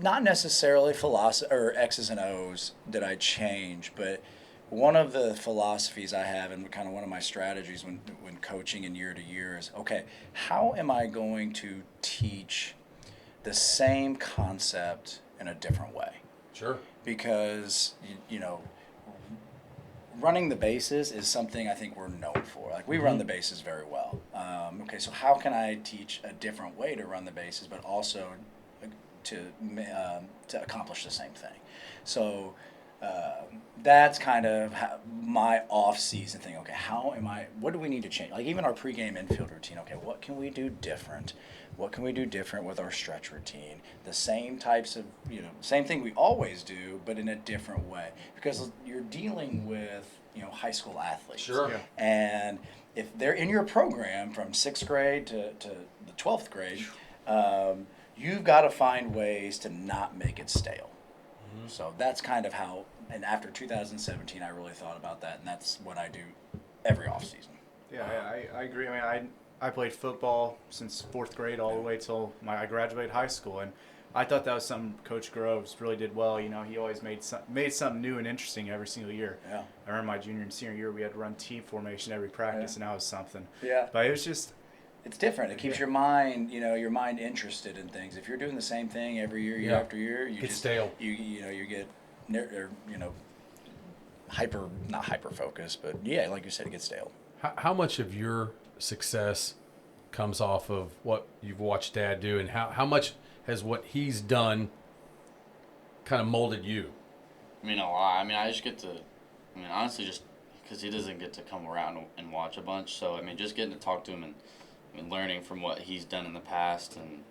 not necessarily philosophy or X's and O's that I change, but one of the philosophies I have and kind of one of my strategies when coaching in year to year is, okay, how am I going to teach the same concept in a different way? Sure. Because you know, running the bases is something I think we're known for. Like we run the bases very well. Okay, so how can I teach a different way to run the bases, but also to accomplish the same thing? So that's kind of my off-season thing. Okay, what do we need to change? Like even our pregame infield routine. Okay, what can we do different? What can we do different with our stretch routine? The same types of, same thing we always do, but in a different way. Because you're dealing with, high school athletes. Sure. Yeah. And if they're in your program from 6th grade to the 12th grade, you've got to find ways to not make it stale. Mm-hmm. So that's kind of how, and after 2017, I really thought about that, and that's what I do every offseason. Yeah, I agree. I mean, I played football since 4th grade all the way till I graduated high school, and I thought that was something Coach Groves really did well. He always made something new and interesting every single year. Yeah. I remember my junior and senior year, we had to run T formation every practice, and that was something. Yeah. But it was just... It's different. It keeps your mind, your mind interested in things. If you're doing the same thing every year, year after year, you get just stale. You get, not hyper focused, but yeah, like you said, it gets stale. How much of your success comes off of what you've watched Dad do, and how much has what he's done kind of molded you? I mean, a lot. I mean, I just get to, honestly, just because he doesn't get to come around and watch a bunch. So, just getting to talk to him and learning from what he's done in the past and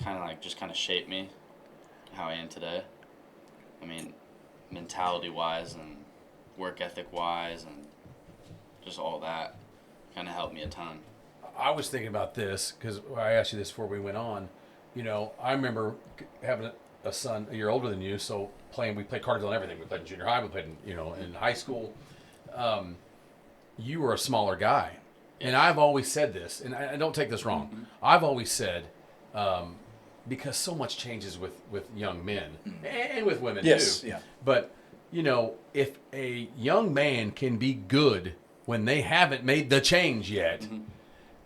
kind of shape me how I am today. Mentality-wise and work ethic-wise and just all that kind of helped me a ton. I was thinking about this because I asked you this before we went on. I remember having a son a year older than you, so we played Carterville and everything. We played in junior high, we played in high school. You were a smaller guy. And I've always said this, and I don't take this wrong. Mm-hmm. I've always said, because so much changes with young men and with women too. Yeah. But, if a young man can be good when they haven't made the change yet,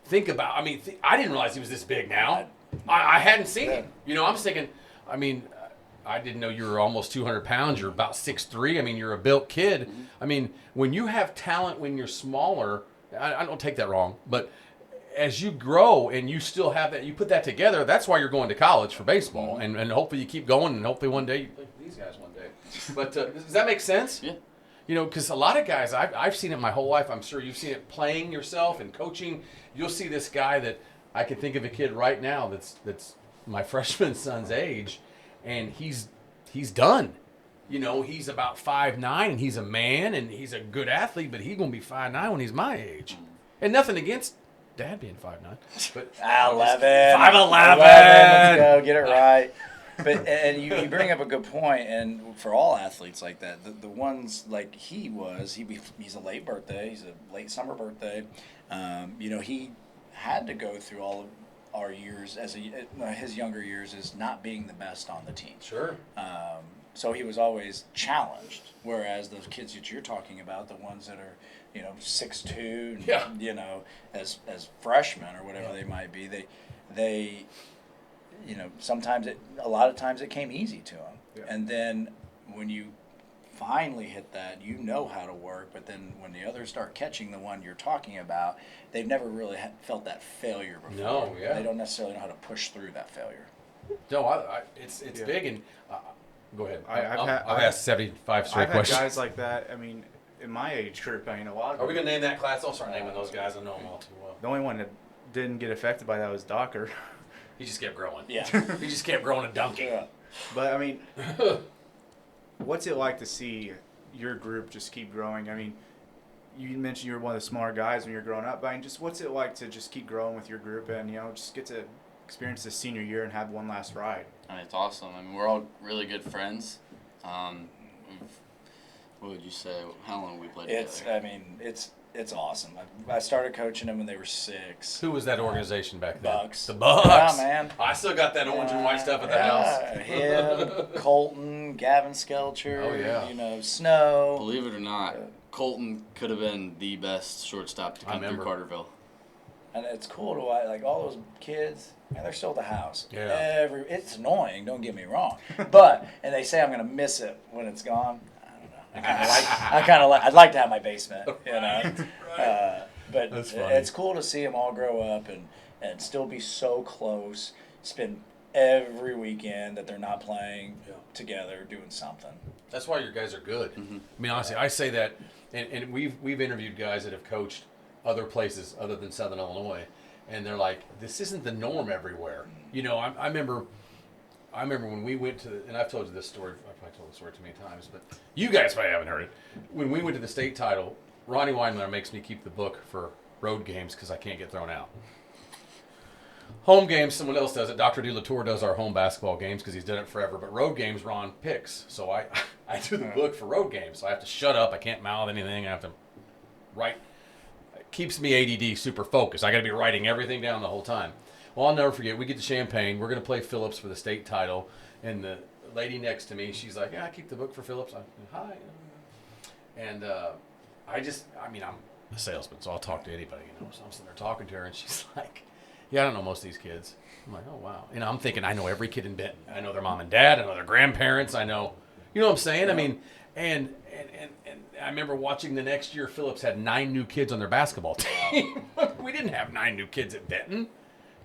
think about, I didn't realize he was this big now. I hadn't seen him. I'm thinking, I didn't know you were almost 200 pounds. You're about 6'3". You're a built kid. Mm-hmm. When you have talent when you're smaller, I don't take that wrong, but as you grow and you still have that, you put that together, that's why you're going to college for baseball, and hopefully you keep going, and hopefully one day you play for these guys one day. But does that make sense? Yeah. Because a lot of guys, I've seen it my whole life. I'm sure you've seen it playing yourself and coaching. You'll see this guy that I can think of a kid right now that's my freshman son's age, and he's done. He's about 5'9", and he's a man, and he's a good athlete, but he's going to be 5'9" when he's my age. And nothing against Dad being 5'9", but 11. 5'11". Let's go, get it right. But and you bring up a good point, and for all athletes like that, the ones like he's a late birthday, he's a late summer birthday. He had to go through all of our years his younger years as not being the best on the team. Sure. So he was always challenged, whereas those kids that you're talking about, the ones that are, 6'2", as freshmen or whatever they might be, they a lot of times it came easy to them. Yeah. And then when you finally hit that, how to work, but then when the others start catching the one you're talking about, they've never really felt that failure before. No, yeah. They don't necessarily know how to push through that failure. No, it's big, and go ahead. I've asked 75 straight questions. I've had guys like that. In my age group, a lot of. Are we gonna name that class? Don't start naming those guys. I know them all too well. The only one that didn't get affected by that was Docker. He just kept growing. Yeah. He just kept growing and dunking. Yeah. But what's it like to see your group just keep growing? You mentioned you were one of the smaller guys when you were growing up, but just what's it like to just keep growing with your group and just get to experience this senior year and have one last ride? It's awesome. We're all really good friends. What would you say? How long have we played together? it's awesome. I started coaching them when they were 6. Who was that organization back then? Bucks. The Bucks. Yeah, man. I still got that orange and white stuff at the house. Him, Colton, Gavin Skelcher. Oh, yeah. Snow. Believe it or not, Colton could have been the best shortstop to come through Carterville. And it's cool to like all those kids. Man, they're still at the house. Yeah. It's annoying. Don't get me wrong. And they say I'm gonna miss it when it's gone. I'd like to have my basement, but it's cool to see them all grow up and still be so close. Spend every weekend that they're not playing together doing something. That's why your guys are good. Mm-hmm. I mean, honestly, I say that, and we've interviewed guys that have coached other places other than Southern Illinois, and they're like, this isn't the norm everywhere. I remember when we went to, and I've told you this story, I've probably told the story too many times, but you guys probably haven't heard it. When we went to the state title, Ronnie Weinmiller makes me keep the book for road games because I can't get thrown out. Home games, someone else does it. Dr. DeLatour does our home basketball games because he's done it forever, but road games, Ron picks. So I do the book for road games, so I have to shut up. I can't mouth anything. I have to write. It keeps me ADD super focused. I got to be writing everything down the whole time. Well, I'll never forget, we get to Champaign. We're going to play Phillips for the state title. And the lady next to me, she's like, yeah, I keep the book for Phillips. Hi. And I'm a salesman, so I'll talk to anybody. So I'm sitting there talking to her, and she's like, yeah, I don't know most of these kids. I'm like, oh, wow. I'm thinking I know every kid in Benton. I know their mom and dad. I know their grandparents. I know, you know what I'm saying? Yeah. I mean, and I remember watching the next year, Phillips had 9 new kids on their basketball team. We didn't have 9 new kids at Benton.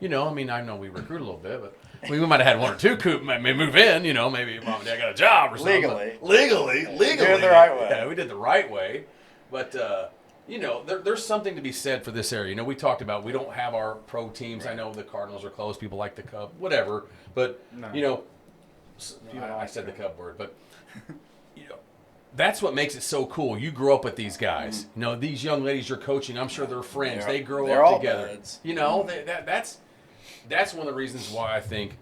I know we recruit a little bit, but we might have had 1 or 2 move in, maybe mom and dad got a job or something. Legally. We did it the right way. Yeah, we did the right way. But, there's something to be said for this area. We talked about we don't have our pro teams. Right. I know the Cardinals are close. People like the Cub, whatever. But, I said the Cub word, but, that's what makes it so cool. You grow up with these guys. These young ladies you're coaching, I'm sure they're friends. They grow up together. Buds. That's one of the reasons why I think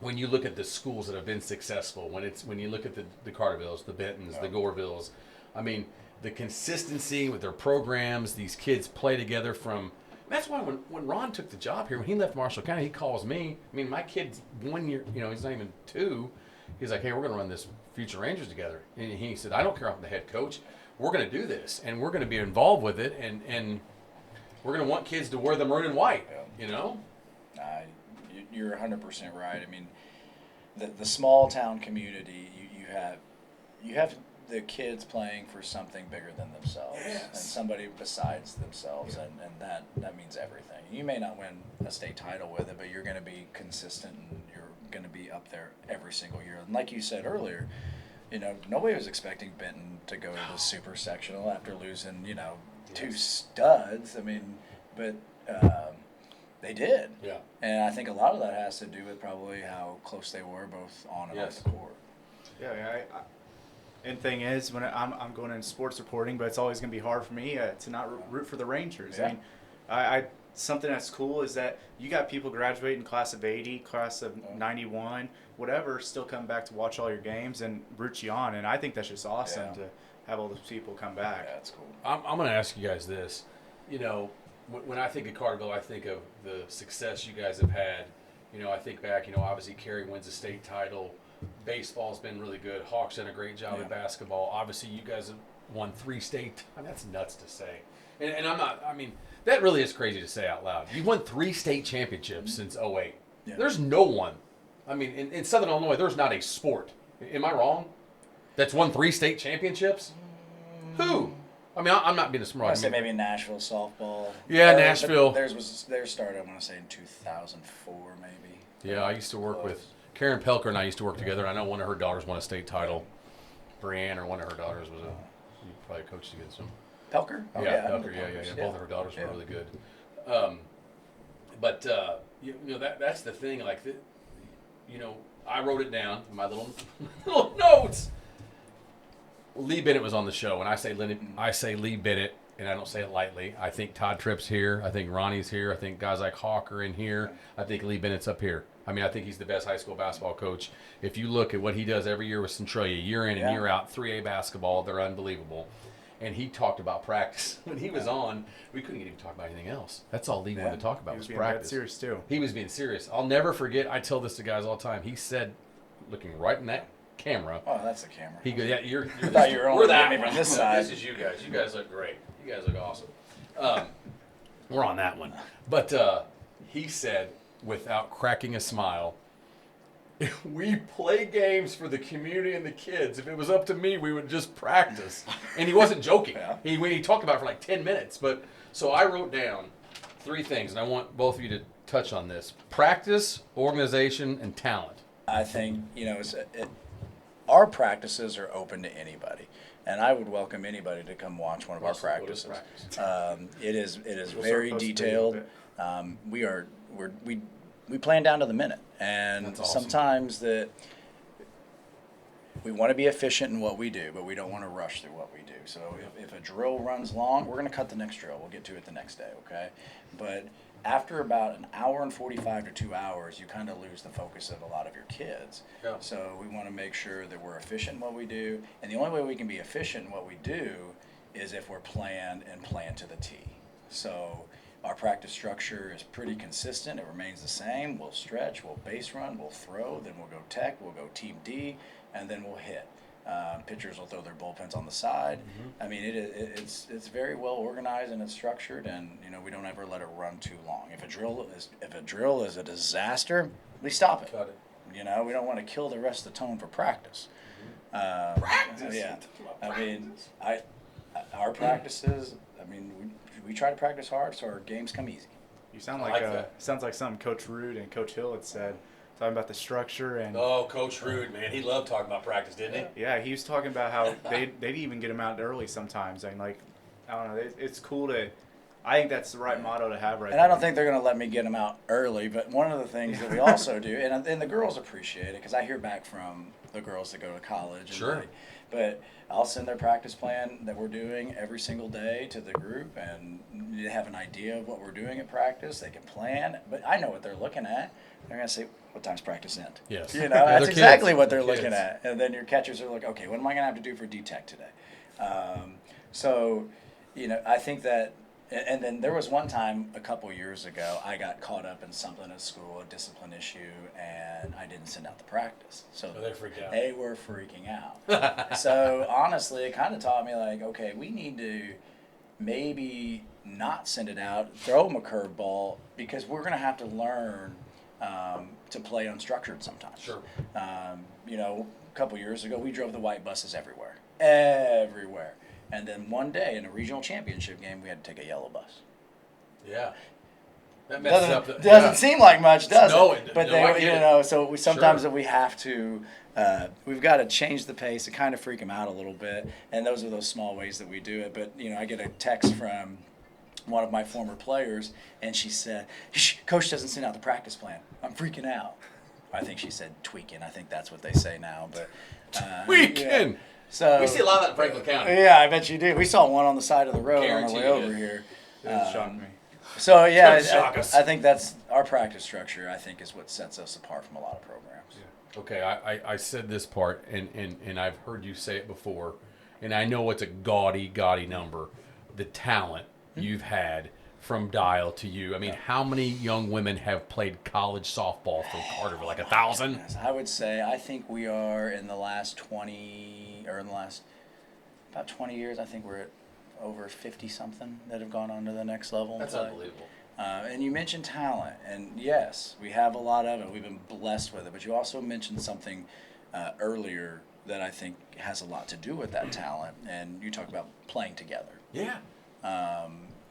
when you look at the schools that have been successful, when you look at the Cartervilles, the Bentons, the Gorevilles, the consistency with their programs, these kids play together that's why when Ron took the job here, when he left Marshall County, he calls me. My kid's 1 year, he's not even 2. He's like, hey, we're going to run this Future Rangers together. And he said, I don't care if I'm the head coach. We're going to do this, and we're going to be involved with it, and we're going to want kids to wear the maroon and white, You're 100% right. The small town community, you have the kids playing for something bigger than themselves, and somebody besides themselves, and that means everything. You may not win a state title with it, but you're going to be consistent, and you're going to be up there every single year. And like you said earlier, nobody was expecting Benton to go to the super sectional after losing, 2 studs. But they did. Yeah. And I think a lot of that has to do with probably how close they were both on and off the court. Yeah. And thing is, when I'm going into sports reporting, but it's always going to be hard for me to not root for the Rangers. Yeah. I something that's cool is that you got people graduating class of 80, class of 91, whatever, still come back to watch all your games and root you on. And I think that's just awesome to have all those people come back. Yeah, that's cool. I'm going to ask you guys this. When I think of Carterville, I think of the success you guys have had. I think back, obviously Carey wins a state title. Baseball's been really good. Hawks done a great job at basketball. Obviously, you guys have won 3 state. That's nuts to say. And I'm not, that really is crazy to say out loud. You've won 3 state championships since 2008. Yeah. There's no one. In Southern Illinois, there's not a sport. Am I wrong? That's won 3 state championships? Who? I'm not being a smart. I say maybe Nashville softball. Yeah, Nashville. Theirs started, I want to say, in 2004, maybe. Yeah, I used to work with Karen Pelker, and I used to work together. I know one of her daughters won a state title. Brianne, or one of her daughters, you probably coached against them. Pelker? Oh, yeah, Pelker. Yeah. Both of her daughters were really good. That's the thing. I wrote it down in my little notes. Lee Bennett was on the show, and I say Lee Bennett, and I don't say it lightly. I think Todd Tripp's here. I think Ronnie's here. I think guys like Hawk are in here. I think Lee Bennett's up here. I think he's the best high school basketball coach. If you look at what he does every year with Centralia, year in and year out, 3A basketball, they're unbelievable. and he talked about practice. When he was on, we couldn't even talk about anything else. That's all he wanted to talk about was practice. He was being serious, too. He was being serious. I'll never forget, I tell this to guys all the time, he said, looking right in that camera. Oh, that's the camera. He goes, yeah, you're I thought you were only looking from this side. This is you guys. You guys look great. You guys look awesome. We're on that one. But he said, without cracking a smile, we play games for the community and the kids. If it was up to me, we would just practice. And he wasn't joking. Yeah. He talked about it for like 10 minutes. But so I wrote down 3 things, and I want both of you to touch on this. Practice, organization, and talent. I think, our practices are open to anybody, and I would welcome anybody to come watch one of our practices. It is very detailed. We plan down to the minute, and That's awesome. sometimes that we want to be efficient in what we do, but we don't want to rush through what we do. So if a drill runs long, we're going to cut the next drill. We'll get to it the next day, okay? But after about an hour and 45 to 2 hours, you kind of lose the focus of a lot of your kids. Yeah. So we want to make sure that we're efficient in what we do. And the only way we can be efficient in what we do is if we're planned and planned to the T. So our practice structure is pretty consistent. It remains the same. We'll stretch, we'll base run, we'll throw, then we'll go tech, we'll go team D, and then we'll hit. Pitchers will throw their bullpens on the side. I mean, it's very well organized and it's structured, and we don't ever let it run too long. If a drill is a disaster, we stop it. Got it. We don't want to kill the rest of the tone for practice. Practice. Yeah. I mean, our practices. I mean, we try to practice hard so our games come easy. You sound like that. Sounds like something Coach Rude and Coach Hill had said. Talking about the structure and Coach Rude, man, he loved talking about practice, didn't he? Yeah, he was talking about how they'd even get him out early sometimes, and I don't know, it's cool to. I think that's the right motto to have right. And I don't think they're going to let me get them out early, but one of the things that we also do, and the girls appreciate it because I hear back from the girls that go to college. Sure. But I'll send their practice plan that we're doing every single day to the group, and they have an idea of what we're doing at practice. They can plan, but I know what they're looking at. They're going to say, what time's practice end? Yes. That's exactly kids. what they're They're looking kids. at. And then your catchers are like, okay, what am I going to have to do for D-Tech today? I think that, and then there was one time a couple years ago, I got caught up in something at school, a discipline issue, and I didn't send out the practice. So they freaked out. They were freaking out. So honestly, it kind of taught me okay, we need to maybe not send it out, throw them a curveball, because we're going to have to learn to play unstructured sometimes. Sure. A couple years ago, we drove the white buses everywhere. And then one day in a regional championship game, we had to take a yellow bus. Yeah. That messes up. Doesn't seem like much, does No, it? But I get it. so we sometimes Sure. we have to. We've got to change the pace to kind of freak them out a little bit, and those are those small ways that we do it. But I get a text from one of my former players, and she said, "Coach doesn't send out the practice plan. I'm freaking out." I think she said tweaking. I think that's what they say now. But Tweaking. Yeah. So We see a lot of that in Franklin County. yeah, I bet you do. We saw one on the side of the road on Guarantee the way you over did. here. It doesn't shock me. So yeah, Doesn't shock us. I think that's our practice structure. I think is what sets us apart from a lot of programs. Okay, I said this part, and I've heard you say it before, and I know it's a gaudy number. The talent you've had from Dial to you. I mean, how many young women have played college softball from Carterville? Like 1,000? Yes, I would say I think we are in the last about 20 years. I think we're at over 50 something that have gone on to the next level. That's unbelievable. And you mentioned talent, and yes, we have a lot of it. We've been blessed with it. But you also mentioned something earlier that I think has a lot to do with that talent, and you talk about playing together. Yeah.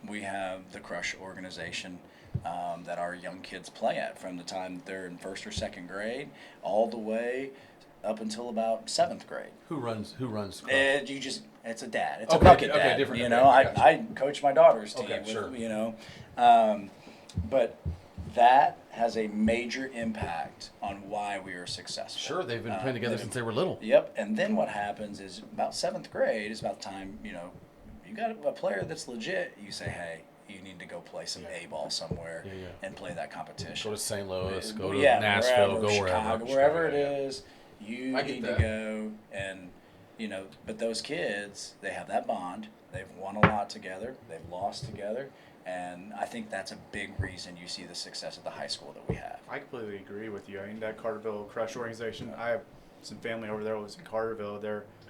We have the Crush organization that our young kids play at from the time they're in first or second grade all the way up until about seventh grade. Who runs Crush? It's a dad. It's Okay, a bucket okay, dad. different. Okay, I got you. I coach my daughter's team. Okay, sure. But that has a major impact on why we are successful. Sure, they've been playing together since they were little. Yep, and then what happens is about seventh grade is about time, you got a player that's legit, you say, hey, you need to go play some A-ball somewhere and play that competition. Go to St. Louis, go to Yeah, Nashville, wherever, go Chicago, wherever. wherever it Chicago, is, you I get need that. to go and, but those kids, they have that bond. They've won a lot together. They've lost together. And I think that's a big reason you see the success at the high school that we have. I completely agree with you. I mean, that Carterville Crush organization, I have some family over there who was in Carterville.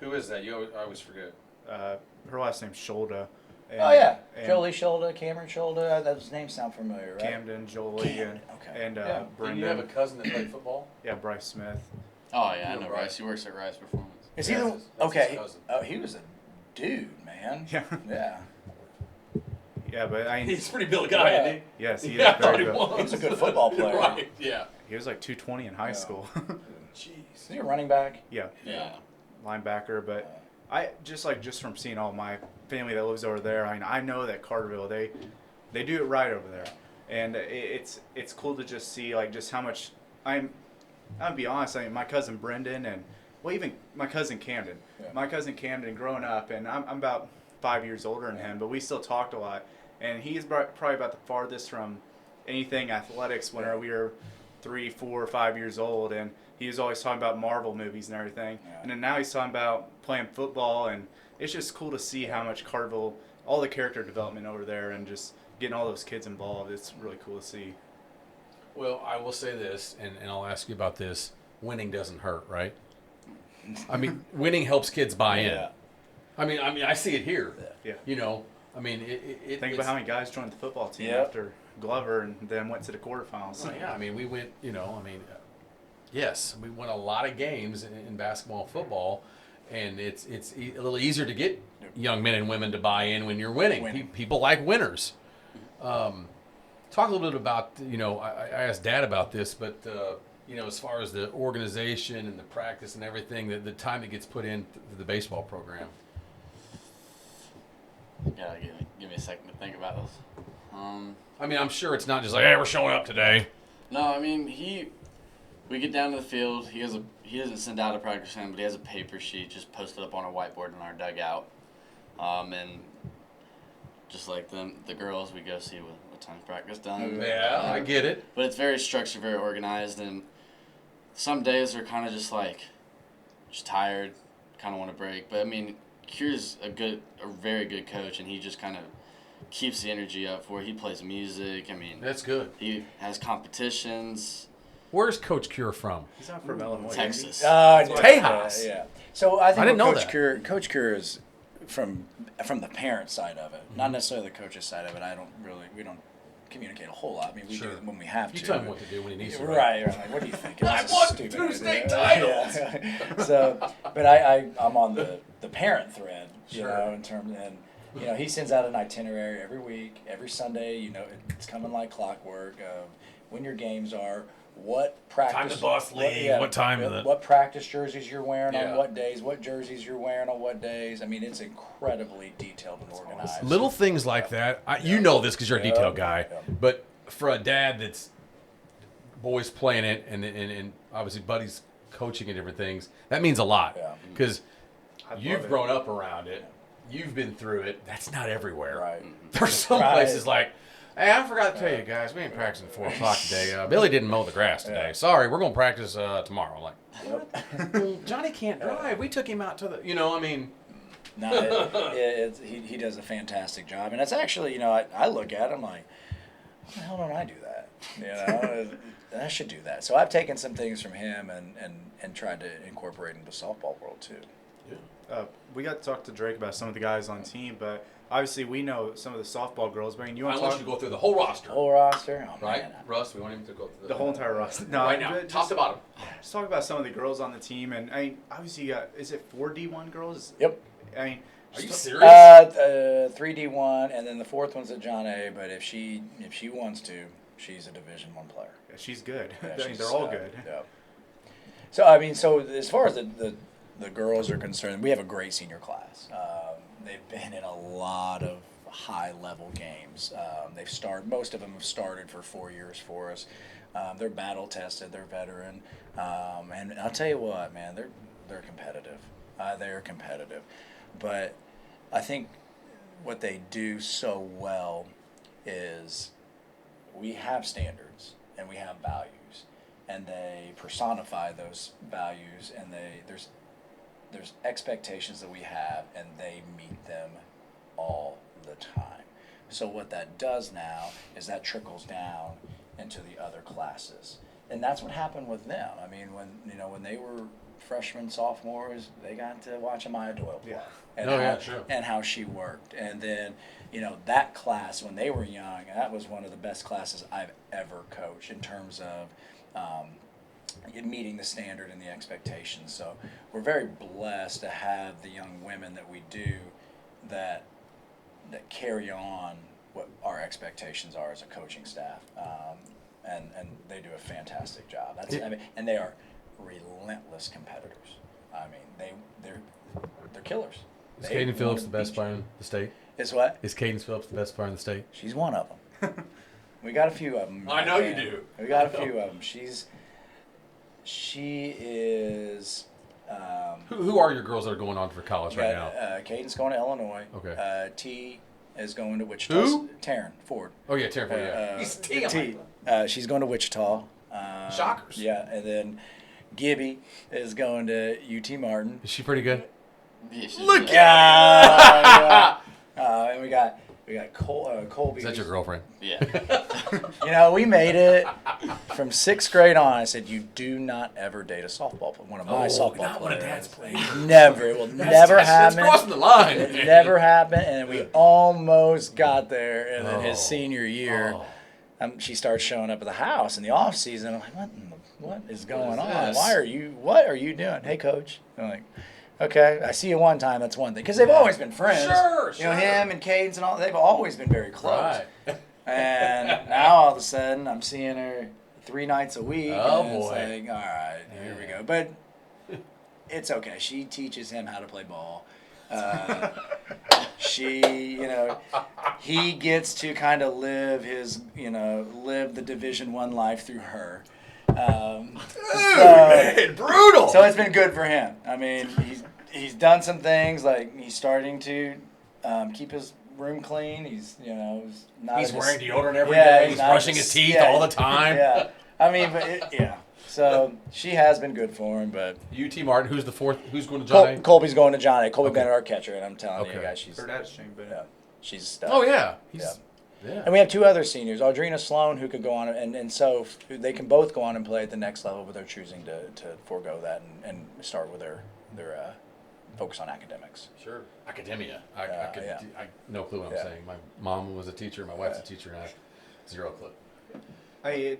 Who is that? I always forget. Her last name's Scholda. Jolie Scholda, Cameron Scholda. Those names sound familiar, right? Camden, Jolie, and Did Brendan. you have a cousin that played football? Yeah, Bryce Smith. Oh yeah, I know Bryce. Bryce. He works at Rise Performance. Is he That's the his okay? cousin. Oh, he was a dude, man. Yeah. Yeah. Yeah, but I mean, He's a pretty built guy, isn't he? yes, he Yeah, I is thought very he good. was. He was a good football player. Right, yeah. He was like 220 in high Yeah. school. Jeez. Is he a running back? Yeah, Yeah. linebacker. But I just from seeing all my family that lives over there, I know that Carterville they do it right over there, and it's cool to just see just how much I'm gonna be honest. I mean, my cousin Brendan and even my cousin Camden. Yeah. My cousin Camden, growing up, and I'm about 5 years older than him, but we still talked a lot. And he's probably about the farthest from anything athletics when we were 3, 4, 5 years old. And he was always talking about Marvel movies and everything. Yeah. And then now he's talking about playing football. And it's just cool to see how much Carterville, all the character development over there, and just getting all those kids involved. It's really cool to see. Well, I will say this, and I'll ask you about this. Winning doesn't hurt, right? I mean, winning helps kids buy in. Yeah. I mean, I see it here. Yeah. I mean, Think about how many guys joined the football team Yep. after Glover and then went to the quarterfinals. Well, yeah, I mean, we went, yes, we won a lot of games in basketball and football, and it's a little easier to get young men and women to buy in when you're winning. People like winners. Talk a little bit about, I asked Dad about this, but, as far as the organization and the practice and everything, the time that gets put into the baseball program. Yeah, give me a second to think about this. I mean, I'm sure it's not just like, hey, we're showing up today. No, I mean we get down to the field. He doesn't send out a practice plan, but he has a paper sheet just posted up on a whiteboard in our dugout. And just like the girls, we go see what time's practice done. Yeah, I get it. But it's very structured, very organized, and some days are kind of just tired, kind of want to break. But I mean, Kier's a very good coach, and he just kind of keeps the energy up for it. He plays music. I mean, That's good. he has competitions. Where's Coach Cure from? He's not from Illinois. Texas. Tejas. Yeah. So I think I didn't know Coach that. Coach Cure is from the parent side of it, not necessarily the coach's side of it. We don't communicate a whole lot. I mean, we do when we have to. You tell him what to do when he needs to. Right. Like, what do you think? I It's a won stupid 2 idea. state titles. Yeah. So, but I'm on the parent thread, Sure. in terms, and he sends out an itinerary every week, every Sunday. It's coming like clockwork of when your games are, what practice, Time to bus league, what time is it? what practice jerseys you're wearing Yeah. on what days, what jerseys you're wearing on what days. I mean, it's incredibly detailed and organized. Little things like that. You know this because you're a detail guy. Yeah. But for a dad that's boys playing it and obviously buddies coaching and different things, that means a lot. Yeah. Because I love you've it. grown up around it. You've been through it. That's not everywhere. Right. There's some Right. places like, hey, I forgot to tell you guys, we ain't practicing at 4 o'clock today. Billy didn't mow the grass today. Yeah. Sorry, we're going to practice tomorrow. I'm like, well, Johnny can't drive. We took him out to the, I mean. No, he does a fantastic job, and it's actually, I look at him like, what the hell don't I do that? I should do that. So I've taken some things from him and tried to incorporate into the softball world too. We got to talk to Drake about some of the guys on the team, but obviously we know some of the softball girls. But you I want to want talk you to go through the whole roster. Whole roster, oh, Right? man. Russ, we want him to go through the whole entire roster? No, right now, but top to bottom. Just talk about some of the girls on the team, and I mean, obviously you got, is it 4 D1 girls? Yep. I mean, Are you just- serious? 3D1, and then the fourth one's at John A. But if she wants to, she's a Division I player. Yeah, she's good. Yeah, I mean, she's, they're all good. Yeah. So I mean, so as far as the girls are concerned, we have a great senior class. They've been in a lot of high level games. Most of them have started for 4 years for us. They're battle tested. They're veteran, and I'll tell you what, man, they're competitive. They're competitive, but I think what they do so well is we have standards and we have values, and they personify those values, and there's expectations that we have, and they meet them all the time. So what that does now is that trickles down into the other classes, and that's what happened with them. I mean, when they were freshmen, sophomores, they got to watch Amaya Doyle play, and how she worked, and then that class when they were young, that was one of the best classes I've ever coached in terms of meeting the standard and the expectations. So we're very blessed to have the young women that we do that carry on what our expectations are as a coaching staff, and they do a fantastic job. And they are relentless competitors. I mean, they're killers. Is Caden Phillips the best player in the state? Is what? Is Caden Phillips the best player in the state? She's one of them. We got a few of them. I know you do. We got a few of them. She is. Who are your girls that are going on for college right now? Caden's going to Illinois. Okay. T is going to Wichita. Who? Taryn Ford. Oh yeah, Taryn Ford. Yeah. He's T. She's going to Wichita. Shockers. Yeah, and then Gibby is going to UT Martin. Is she pretty good? Yeah, she's Look good. Yeah. And we got Colby. Is that your girlfriend? Yeah. We made it from 6th grade on. I said, you do not ever date a softball player. One of my softball players. Not one of Dad's players. Never. It will never happen. That's crossing the line. It never happened, and we almost got there. And then his senior year, she starts showing up at the house in the off season. I'm like, what is going on? What are you doing? Hey, coach. I'm like, okay, I see you one time. That's one thing, because they've always been friends. Sure. Him and Caden's and all. They've always been very close. Right. And now all of a sudden, I'm seeing her 3 nights a week. Oh, and it's boy. like, all right, here we go. But it's okay. She teaches him how to play ball. He gets to kind of live the Division I life through her. Man, brutal. So it's been good for him. I mean, he's done some things, like he's starting to keep his room clean. He's He's wearing deodorant every day. He's brushing his teeth all the time. Yeah, I mean, So she has been good for him, but UT Martin, who's the fourth? Who's going to John A? Colby's going to John A. Colby Bennett, our catcher, and I'm telling you guys, she's Her dad's Shane Bennett. yeah, she's stuff. Oh yeah. Yeah. And we have 2 other seniors, Audrina Sloan, who could go on, and so they can both go on and play at the next level, but they're choosing to forego that and start with their focus on academics. Sure. Academia. I no clue what I'm saying. My mom was a teacher. My wife's a teacher, and I have 0 clue. Hey,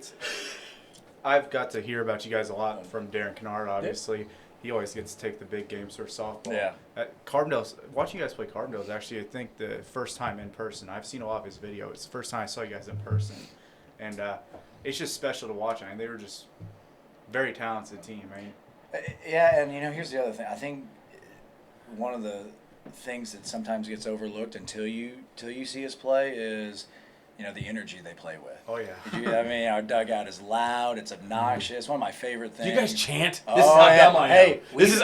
I've got to hear about you guys a lot from Darren Kennard, obviously. Yeah. He always gets to take the big games for softball. Yeah. At Carbondale, watching you guys play Carbondale is actually, I think, the first time in person. I've seen a lot of his videos. It's the first time I saw you guys in person. And it's just special to watch. I mean, they were just very talented team, right? Yeah, and here's the other thing. I think one of the things that sometimes gets overlooked until you see us play is the energy they play with. Oh yeah. I mean, our dugout is loud. It's obnoxious. One of my favorite things. Do you guys chant? Oh, This is how dumb I am. Hey,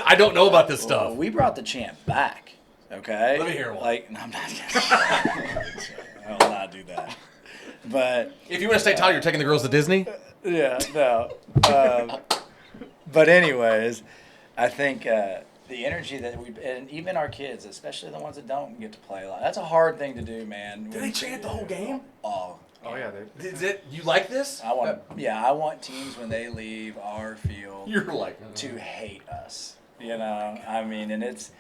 I don't know about this stuff. We brought the chant back. Okay. Let me hear one. No, I'm not. I will not do that. But if you win a state title, you're taking the girls to Disney. Yeah. No. But anyways, I think the energy that and even our kids, especially the ones that don't get to play a lot, that's a hard thing to do, man. Do they chant the whole game? Oh yeah. You like this? I want teams when they leave our field You're like to hate us. I mean, and it's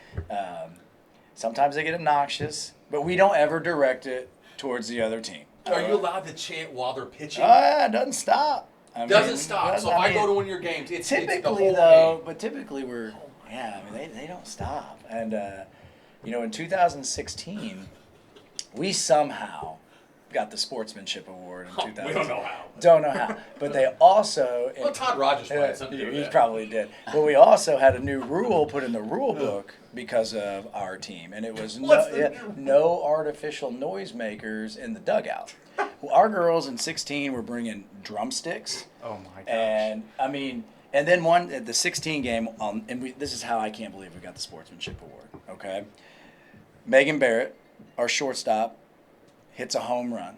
sometimes they get obnoxious, but we don't ever direct it towards the other team. Are you allowed to chant while they're pitching? It doesn't stop. Doesn't stop. So if I go to one of your games, it's typically the whole though. game. But typically we're they don't stop. And in 2016, we somehow got the sportsmanship award in 2000. We don't know how. Don't know how. But they also Todd Rogers had something to do with he that. probably did. But we also had a new rule put in the rule book because of our team, and it was no artificial noisemakers in the dugout. Well, our girls in 16 were bringing drumsticks. Oh my gosh. And I mean, and then one at the 16 game, this is how I can't believe we got the sportsmanship award. Okay, Megan Barrett, our shortstop, hits a home run.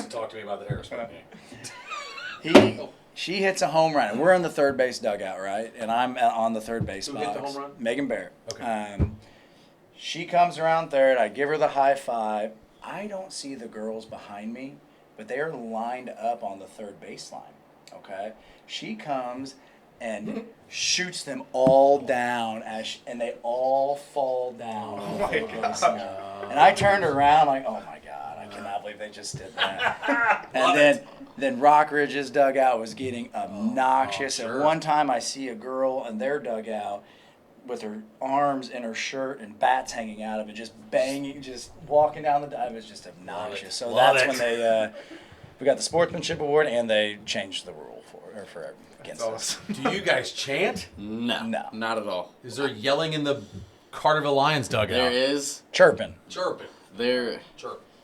Talk to me about the Harrisburg game. She hits a home run. And we're in the third base dugout, right? And I'm on the third base box. Who hit the home run? Megan Barrett. Okay. She comes around third. I give her the high five. I don't see the girls behind me, but they are lined up on the third baseline. Okay. She comes and shoots them all down, and they all fall down. Oh my God. And I turned around like, oh my God, I cannot believe they just did that. And then Rockridge's dugout was getting obnoxious. Sure. And one time I see a girl in their dugout with her arms in her shirt and bats hanging out of it, just banging, just walking down the dive. It was just obnoxious. So that's when they we got the sportsmanship award, and they changed the rule for against us. Do you guys chant? No, not at all. Is there yelling in the Carterville Lions dugout? There is. Chirping. There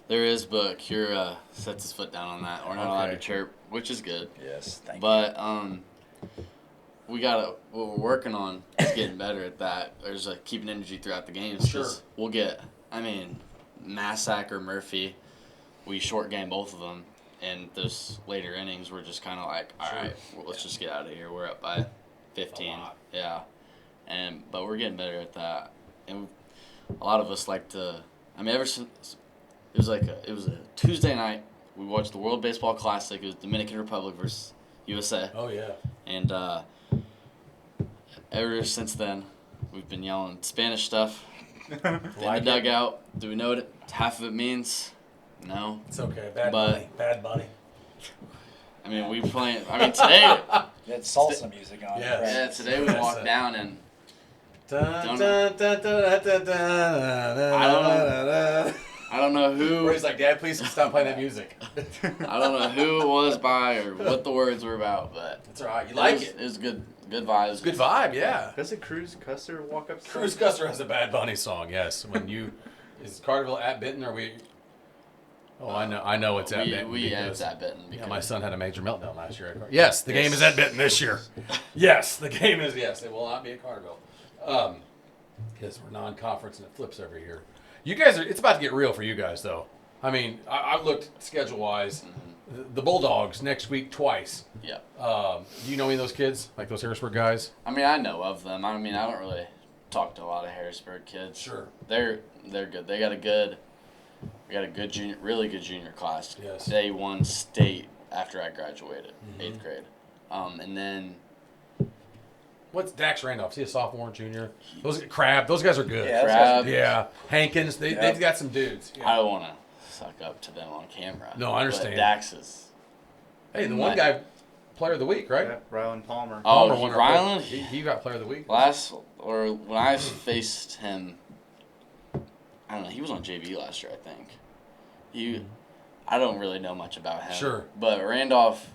is, but Kira sets his foot down on that. We're not allowed to chirp, which is good. Yes, thank you. But what we're working on is getting better at that. There's keeping energy throughout the games. Sure. We'll get, Massac or Murphy, we short game both of them. And those later innings, we're just kind of like, all right, well, let's just get out of here. We're up by 15. Yeah. But we're getting better at that. And a lot of us like to, ever since, it was a Tuesday night. We watched the World Baseball Classic. It was Dominican Republic versus USA. Oh, yeah. And ever since then, we've been yelling Spanish stuff in the dugout. Do we know what half of it means? No. It's okay. Bad bunny. We playing. Today. It's salsa music on. Yeah. Today we walked down and. I don't know who. Where he's like, Dad, please stop playing that music. I don't know who it was by or what the words were about, but that's all right. You like it? It was good. Good vibes. Good vibe. Yeah. Doesn't Cruz Custer walk up? Cruz Custer has a Bad Bunny song. Yes. Is Carterville at Benton? Or we? Oh, I know it's at Benton. It's at Benton. Yeah, my son had a major meltdown last year. Yes, the game is at Benton this year. Yes, the game is. Yes, it will not be at Carterville. Because we're non-conference and it flips every year. You guys are. It's about to get real for you guys, though. I've looked schedule-wise. Mm-hmm. The Bulldogs next week twice. Yeah. Do you know any of those kids, like those Harrisburg guys? I know of them. I don't really talk to a lot of Harrisburg kids. Sure. They're good. We got a good junior, really good junior class. Yes. They won state after I graduated, 8th grade. And then. What's Dax Randolph? Is he a sophomore, junior? Those guys are good. Yeah, Crab. Yeah. Hankins, they've got some dudes. Yeah. I don't want to suck up to them on camera. No, I understand. But Dax is. Hey, the one guy, player of the week, right? Yeah, Rylan Palmer. Oh, Rylan? He got player of the week. When I faced him, I don't know. He was on JV last year, I think. I don't really know much about him. Sure. But Randolph,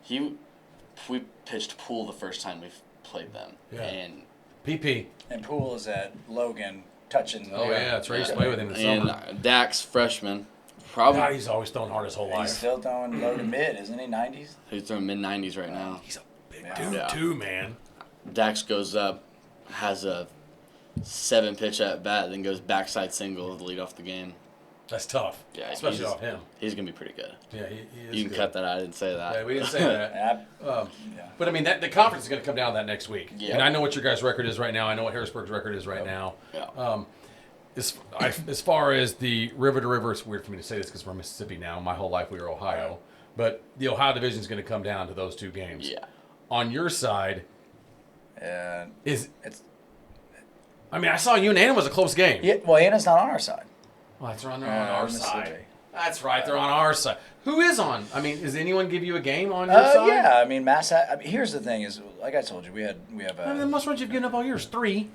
we pitched Pool the first time we played them. Yeah. And PP. And Pool is at Logan touching. Oh, yeah. That's right. I used to play with him in the summer. And Dax, freshman. Probably. God, he's always throwing hard his whole life. He's still throwing low to mid, isn't he? 90s? He's throwing mid-90s right now. He's a big dude, too, man. Dax goes up, has a 7-pitch at bat, then goes backside single to lead off the game. That's tough. Yeah, especially off him. He's going to be pretty good. Yeah, he is. You can cut that out. I didn't say that. Yeah, we didn't say that. But, the conference is going to come down to that next week. Yeah. And I know what your guys' record is right now. I know what Harrisburg's record is right now. Yeah. As far as the river to river, it's weird for me to say this because we're Mississippi now. My whole life we were Ohio. But the Ohio division is going to come down to those two games. Yeah. On your side, I saw you and Anna was a close game. Yeah, well, Anna's not on our side. Well, that's right. They're on our side. That's right. They're on our side. Who is on? Does anyone give you a game on your side? Yeah. Mass. Here's the thing: is like I told you, we have. The most runs you've given up all year is 3.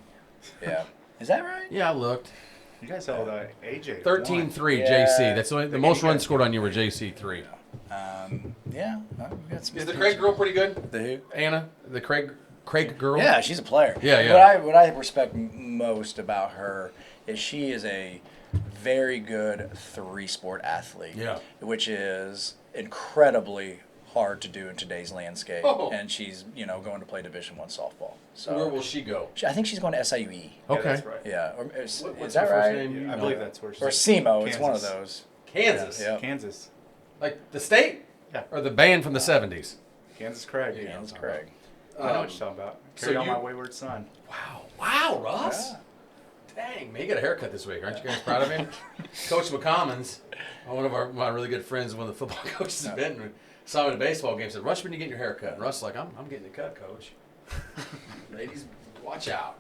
Yeah. Is that right? Yeah, I looked. You guys held AJ. 13-3 Yeah. JC. That's the most runs scored on you were JC 3. Yeah. We've got some Is the Craig girl pretty good? The who? Anna, the Craig girl. Yeah, she's a player. Yeah. What I respect most about her is she is a very good 3-sport athlete. Yeah. Which is incredibly hard to do in today's landscape. Oh. And she's going to play Division I softball. So where will she go? I think she's going to SIUE. Okay. That's right. Yeah. What's is her that first right? name? I believe that's where she's Or SEMO. Kansas. It's one of those. Kansas. Yeah. Kansas. Like the state? Or the band from the 70s? Kansas Craig. Yeah, Kansas Craig. I know what you're talking about. Carry on my wayward son. Wow, Russ. Yeah. Dang, man, you got a haircut this week. Aren't you guys proud of him? Coach McCommons, one of my really good friends, one of the football coaches at Benton, saw him at a baseball game, said, Russ, when you getting your hair cut? And Russ like, I'm getting it cut, Coach. Ladies, watch out.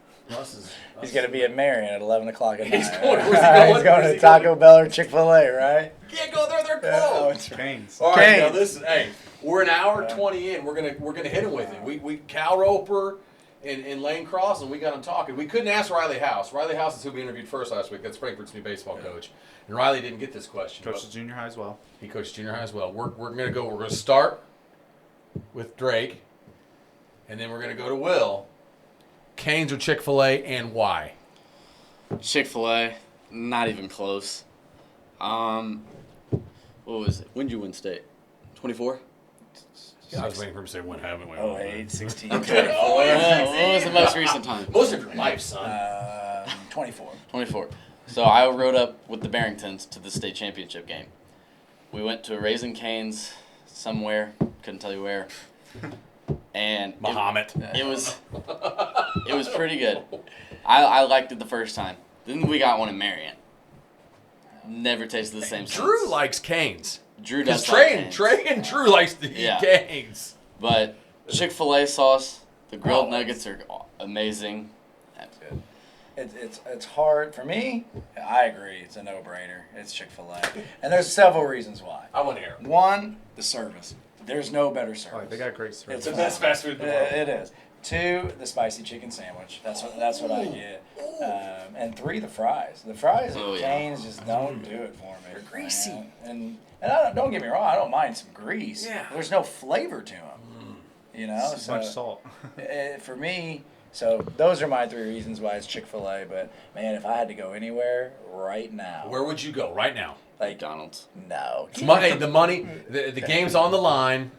He's going to be at Marion at 11 o'clock at night. He's going to Taco Bell or Chick-fil-A, right? Can't go there, they're closed. Canes. All right, now listen, hey, we're an hour 20 in. We're gonna hit him with it. We Cal Roper and Lane Cross, and we got him talking. We couldn't ask Riley House. Riley House is who we interviewed first last week. That's Frankfurt's new baseball coach. And Riley didn't get this question. Coaches junior high as well. He coached junior high as well. We're gonna start with Drake, and then we're gonna go to Will. Canes or Chick-fil-A, and why? Chick-fil-A, not even close. What was it? When did you win state? 24? Yeah, I was waiting for him to say when haven't we? 08, 16. Okay. What was the most recent time? Most of your life, son. 24. 24. So I rode up with the Barringtons to the state championship game. We went to a Raising Cane's somewhere, couldn't tell you where. And Muhammad. It was pretty good. I liked it the first time. Then we got one in Marion. Never tasted the same. Drew since. likes Canes. Drew does Trey like Canes. Trey and Drew likes to eat Canes. But Chick-fil-A sauce, the grilled nuggets are amazing. That's good. It's hard for me. I agree. It's a no-brainer. It's Chick-fil-A, and there's several reasons why. I want to hear. One, the service. There's no better service. Oh, they got great service. It's the best fast food in the world. It is. 2, the spicy chicken sandwich. That's what I get. And 3, the fries. The fries at Cane's just don't do it for me. They're greasy. Man. And don't get me wrong, I don't mind some grease. Yeah. There's no flavor to them. You know, so much salt. For me, so those are my 3 reasons why it's Chick-fil-A. But man, if I had to go anywhere right now, where would you go right now? Like McDonald's. No. The money, the game's on the line.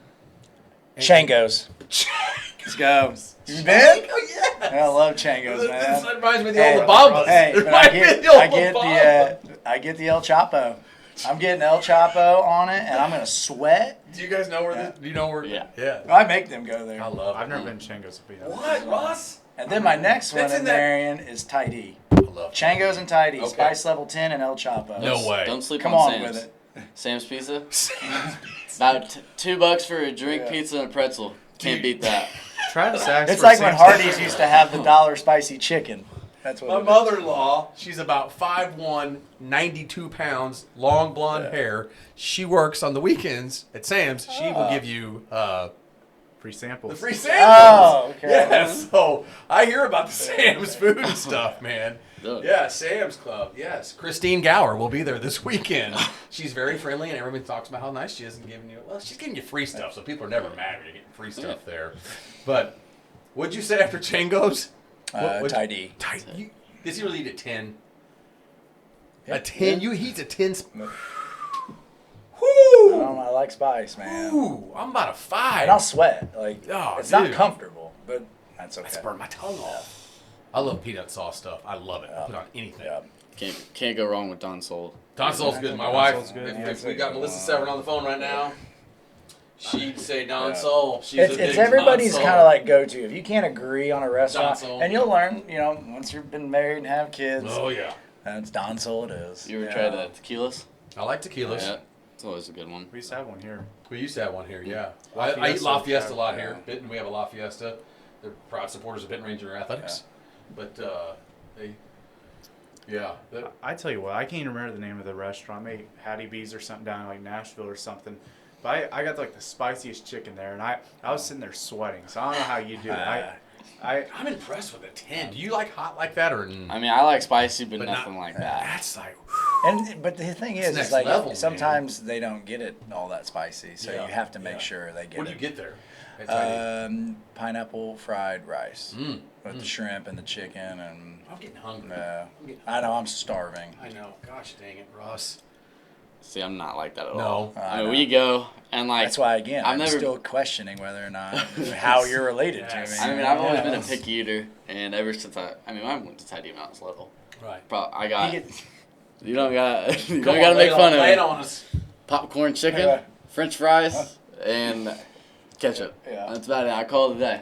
Changos. Let's go. You been? Oh, yeah. I love Changos, man. That reminds me of the old Bombas. Hey, but I get the El Chapo. I'm getting El Chapo on it, and I'm gonna sweat. Do you guys know where? Do you know where? Yeah. I make them go there. I love it. I've never been to Changos. What, Ross? And then my next one in Marion is Thai D. I love Changos and Thai D. Okay. Spice level 10 and El Chapo. No way. Don't sleep Come on on Sam's. with it. Sam's Pizza. About $2 for a drink, pizza, and a pretzel. Can't beat that. Try to sax. It's like when Hardee's used to have the $1 spicy chicken. That's what My mother-in-law, she's about 5'1", 92 pounds, long blonde hair. She works on the weekends at Sam's. She will give you free samples. the free samples. Oh, okay. Yeah, so I hear about the Sam's food and stuff, man. Yeah, Sam's Club. Yes, Christine Gower will be there this weekend. She's very friendly, and everyone talks about how nice she is and giving you. Well, she's giving you free stuff, so people are never mad when you're getting free stuff there. But what'd you say after Changos? Thai D. Does he really eat a 10? Yeah. A 10? You eat a 10? I like spice, man. Ooh, I'm about a 5. And I'll sweat. Like, it's not dude. comfortable, but that's okay. That's burned my tongue off. I love peanut sauce stuff. I love it. Put on anything. Yeah. Can't go wrong with Don Sol. Don Sol's good. My wife, if we got Melissa Severn on the phone right now, she'd say Don Sol. It's everybody's kind of like go-to. If you can't agree on a restaurant, Don Sol. and you'll learn, once you've been married and have kids. Oh, yeah. That's Don Sol it is. You ever tried the tequilas? I like tequilas. Yeah, it's always a good one. We used to have one here. We used to have one here, yeah. La I eat La Fiesta Fiesta a lot here. Benton, we have a La Fiesta. They're proud supporters of Benton Ranger Athletics. But I tell you what, I can't even remember the name of the restaurant. Maybe Hattie B's or something down in like Nashville or something. But I got like the spiciest chicken there, and I was sitting there sweating. So I don't know how you do it. I'm impressed with a 10. Do you like hot like that or? I mean, I like spicy, but nothing like that. That's like. But the thing is, next like level, sometimes they don't get it all that spicy, so you have to make sure they get What it. do you get there? Pineapple fried rice with the shrimp and the chicken, and I'm getting hungry. I know I'm starving. I know. Gosh dang it, Ross. See, I'm not like that at No. all. I mean, we go and like. That's why I'm never, still questioning whether or not how you're related to me. I mean, I've always been a picky eater, and ever since I went to Thai D when I was little. Right. I got. You don't gotta make fun of me. Lay it on us. Popcorn chicken, French fries, and ketchup. Yeah. That's about it. I call it a day.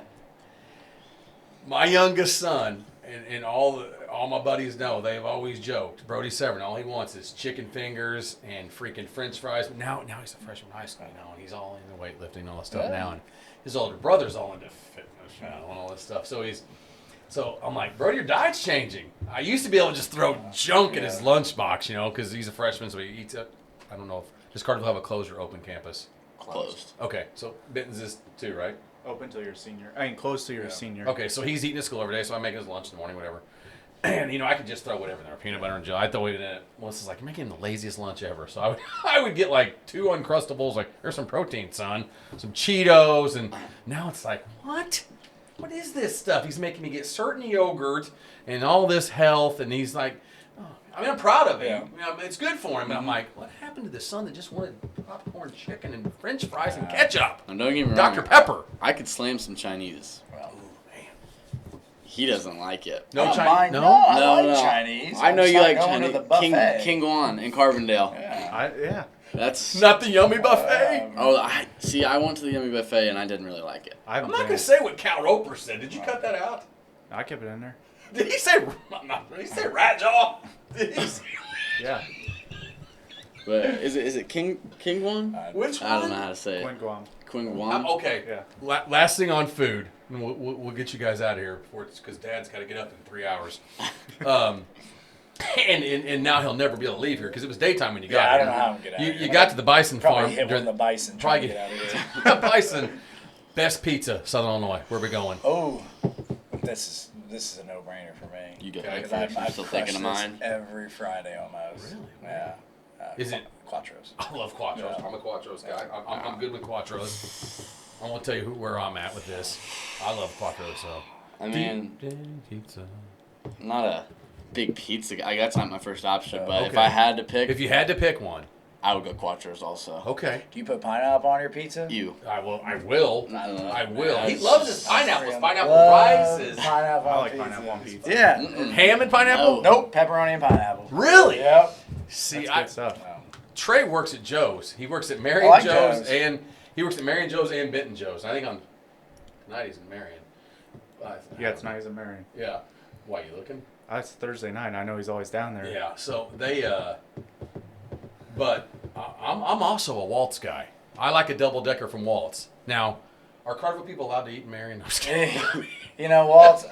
My youngest son, and all my buddies know, they've always joked, Brody Severn, all he wants is chicken fingers and freaking French fries. But now he's a freshman in high school, and he's all into weightlifting and all that stuff now. And his older brother's all into fitness and all this stuff. So I'm like, bro, your diet's changing. I used to be able to just throw junk in his lunchbox, because he's a freshman, so he eats it. I don't know if does Carterville have a closed or open campus? Closed. Okay, so Benton's is too, right? Open till you're senior. I mean, close to your senior. Okay, so he's eating at school every day, so I make his lunch in the morning, whatever. And, I could just throw whatever in there, peanut butter and jelly. I throw it in it. Melissa's like, you're making the laziest lunch ever. So I would get like 2 Uncrustables, like, there's some protein, son. Some Cheetos, and now it's like, what? What is this stuff? He's making me get certain yogurt and all this health, and he's like, I'm proud of him. It's good for him. And I'm like, what happened to the son that just wanted popcorn chicken and French fries and ketchup? And don't get me wrong. Dr. Pepper. I could slam some Chinese. He doesn't like it. No Chinese. Chinese. No, No. I like No. Chinese. I know I'm you like going Chinese. to the buffet. King Guan in Carbondale. Yeah. That's Not the yummy buffet. I went to the Yummy Buffet and I didn't really like it. I'm not going to say what Cal Roper said. Did you cut that out? I kept it in there. Did he say rat jaw? Did he say, Yeah. But is it King Guan? which one? I don't know how to say it. Quinn Guam. King Guan. Okay. Yeah. Last thing on food, and we'll get you guys out of here because Dad's got to get up in 3 hours. And now he'll never be able to leave here because it was daytime when you got Yeah, here. I don't know how I'm get out of You here. got to the bison Probably farm. hit one of the bison. Probably Trying to get out of here. Bison. Best pizza, Southern Illinois. Where are we going? Oh, this is a no-brainer for me. You get Okay. it. Because I'm still thinking of mine. every Friday almost. Really? Yeah. Is it Quattros? I love Quattros. Yeah. I'm a Quattros guy. I'm good with Quattros. I won't tell you where I'm at with this. I love Quattros, so. I mean, Pizza. I'm not a big pizza guy. That's not my first option. But if Okay. I had to pick, If you had to pick one, I would go Quattros also. okay. Do you put pineapple on your pizza? You. I will. I don't know. I will. He That's- loves his pineapples. Pineapple Love rice is pineapple I on like pizza. pineapple on pizza. Yeah. ham and pineapple. No. Nope. Pepperoni and pineapple. Really? Yep. See, That's good stuff. Trey works at Joe's. He works at Marion I like Joe's Joe's. and Benton Joe's. I think on tonight he's in Marion. Yeah, it's nice and Marion. Yeah. Why you looking? It's Thursday night. I know he's always down there. Yeah. So they. But I'm also a Waltz guy. I like a double decker from Waltz. Now, are Carterville people allowed to eat in Marion? I'm just kidding. Waltz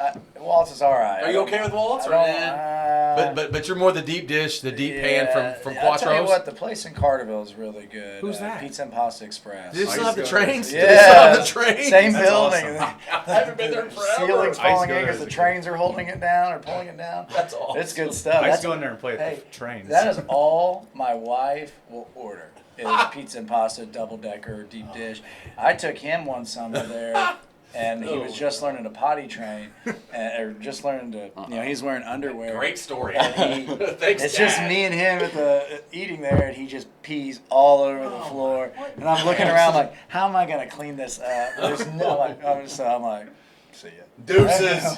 is all right. Are you okay with Waltz? Or But you're more the deep dish, the deep pan from I'll tell you Quattros. what, the place in Carterville is really good. Who's that? Pizza and Pasta Express. Do they still have the used to go there. trains? Do Yeah. they still have the trains? Same That's building. awesome. I haven't been there in forever. Ceilings I used to falling go in there because as the a kid. trains are holding it down or pulling it down. That's awesome. It's good stuff. I used That's to go in there and play hey, with the trains. That is all my wife will order. Is pizza and pasta, double decker, deep dish. I took him one summer there, and he was just learning to potty train, or just learning to, he's wearing underwear. Great story. And Thanks, it's Dad. just me and him at the eating there, and he just pees all over the floor. And I'm looking around like, how am I gonna clean this up? There's no, I'm like, see ya. Deuces.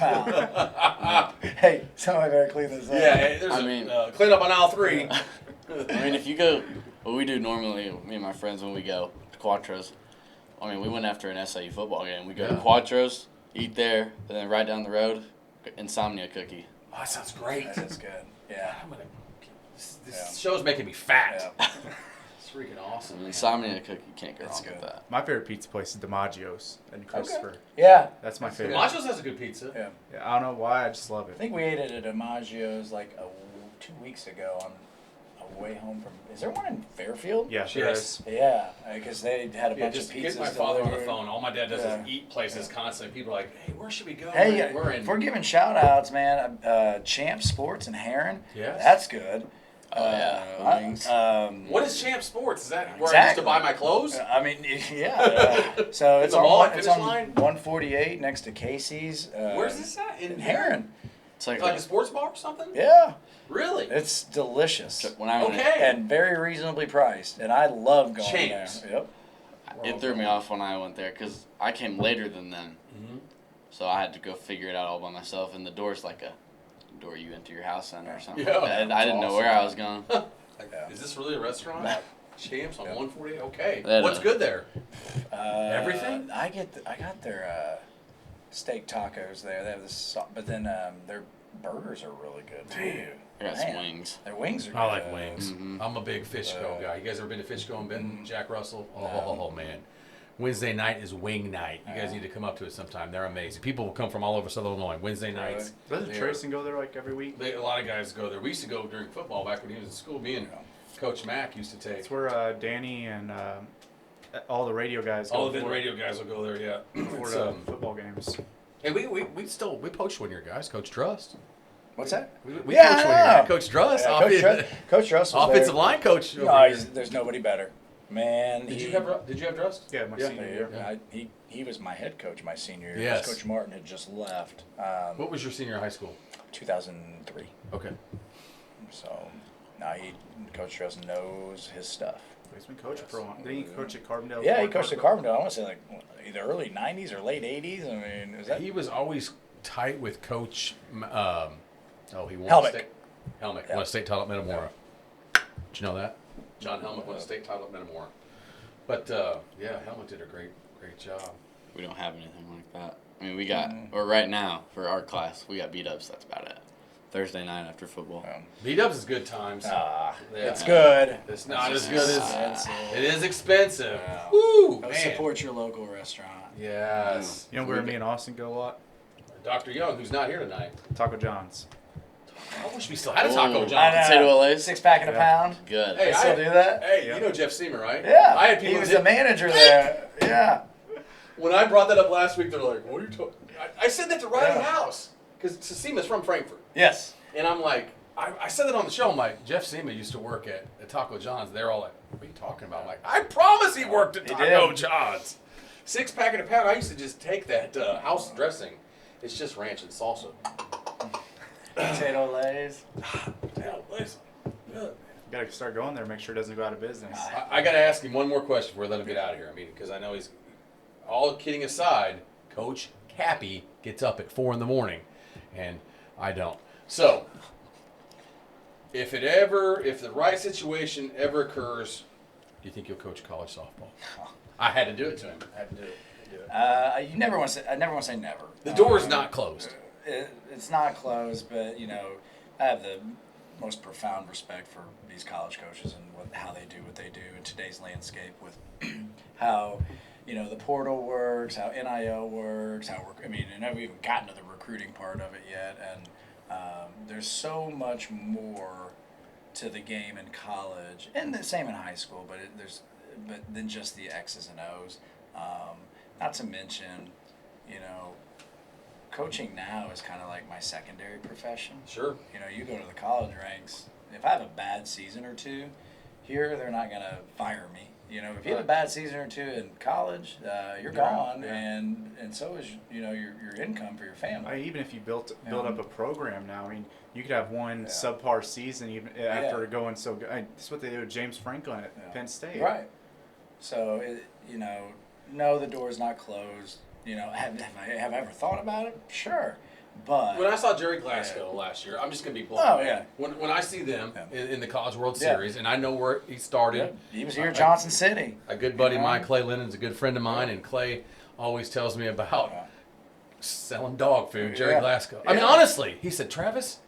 Hey, somebody better clean this up. Yeah, hey, there's I mean- clean up on aisle 3. I mean, if you go, what we do normally, me and my friends, when we go to Quattros, I mean, we went after an SIU football game. We go to Quattros, eat there, and then right down the road, Insomnia cookie. Oh, that sounds great. That's good. Yeah. This show's making me fat. Yeah. It's freaking awesome. Man. Insomnia cookie, can't go That's wrong with good. that. My favorite pizza place is DiMaggio's in Christopher. Yeah. That's my favorite. Macho's has a good pizza. Yeah. Yeah, I don't know why. I just love I it. think we ate it at DiMaggio's like 2 weeks ago on a way home from. Is there one in Fairfield? Yeah, sure Yes. is. Yeah, because they had a Yeah, bunch just of pizzas. get my father on the delivered. phone. All my dad does Yeah. is eat places constantly. People are like, hey, where should we go? Hey, we're in. if we're giving shout outs, man, Champ Sports in Heron. Yes. That's good. Oh, yeah. Wings. What is Champ Sports? Is that where I used to buy my clothes? I mean, yeah. So it's the on, mall at it's Finish on Line? 148 next to Casey's. Where's this at? In Heron. It's like, It's like a sports bar or something? Yeah. Really? It's delicious. when I went, Okay. And very reasonably priced. And I love going Champs. there. Yep. it threw me off when I went there because I came later than them. Mhm. So I had to go figure it out all by myself. And the door's like a door you enter your house in or something. Yeah. like that. I didn't know where I was going. Yeah. Is this really a restaurant? No. Champs on 148? Okay. That, What's good there? Everything? I got their steak tacos there. They have this, but then their burgers are really good too. I got some wings. Their wings are good. I like wings. Mm-hmm. I'm a big Fishco guy. You guys ever been to Fishco and Benton? Jack Russell? Oh, man. Wednesday night is wing night. You guys need to come up to it sometime. They're amazing. People will come from all over Southern Illinois. Wednesday nights. Doesn't Trayson go there like every week? A lot of guys go there. We used to go during football back when he was in school. Me and Coach Mack used to take. It's where Danny and all the radio guys go. All the radio guys will go there, yeah. For football games. Hey, we poached one of your guys, Coach Trust. What's that? We poached one of your guys, Coach Trust. Coach Trust was offensive there. line coach. No, there's nobody better. Man, Did you have Trust? Yeah, my senior year. Yeah. He was my head coach my senior year. Yes. Coach Martin had just left. What was your senior high school? 2003. Okay. So now Coach Trust knows his stuff. He's been coaching for a while. Didn't he coach at Carbondale? Yeah, he coached at Carbondale. I want to say like either early 90s or late 80s. I mean, is that? He was always tight with Coach. He won Helmick. Helmick Yeah. won a state title at Metamora. Did you know that? John Helmick won a state title at Metamora. But Helmick did a great job. We don't have anything like that. I mean, we got, or right now for our class, we got beat-ups. That's about it. Thursday night after football. Beat-ups is good times. It's good. It's not as good as it is expensive. Yeah. Woo, Go man. support your local restaurant. Yes. You know where me and Austin go a lot? Dr. Young, who's not here tonight. Taco John's. I wish we still had a Taco Ooh. John. Potato Lays. 6-pack and a pound. Good. Hey, They still do that? Hey, you know Jeff Seamer, right? Yeah. I had people he was that- the manager there. Yeah. When I brought that up last week, they're like, "What are you talking?" I said that to Ryan House because Seema's from Frankfurt, Yes. and I'm like, I said that on the show. I'm like, Jeff Seema used to work at Taco John's. They're all like, "What are you talking about?" I'm like, I promise he worked at Taco John's. 6-pack and a pound. I used to just take that house dressing. It's just ranch and salsa. Potato Lays. Potato Lays. Good. You gotta start going there. Make sure it doesn't go out of business. I got to ask him one more question before we let him get out of here. I mean, because I know he's, all kidding aside, Coach Capie gets up at 4 a.m, and I don't. So, if the right situation ever occurs, do you think you'll coach college softball? I had to do it to him. I had to do it. I never want to say never. The door is not closed. It's not closed, but I have the most profound respect for these college coaches and how they do what they do in today's landscape with how the portal works, how NIL works, and I haven't even gotten to the recruiting part of it yet, and there's so much more to the game in college, and the same in high school, but than just the X's and O's. Not to mention, coaching now is kind of like my secondary profession. Sure. You go to the college ranks. If I have a bad season or two here, they're not gonna fire me. If you have a bad season or two in college, you're gone, yeah. and so is your income for your family. Even if you build up a program now, I mean, you could have one subpar season even after going so good. That's what they did with James Franklin at Penn State. Right. So no, the door's not closed. Have I ever thought about it? Sure. But When I saw Jerry Glasgow last year, I'm just going to be blunt. Oh, yeah. When I see them in the College World Series, and I know where he started. He was here at Johnson City. A good buddy of mine, Clay Lennon's a good friend of mine, and Clay always tells me about selling dog food, Jerry Glasgow. I mean, honestly, he said, Travis,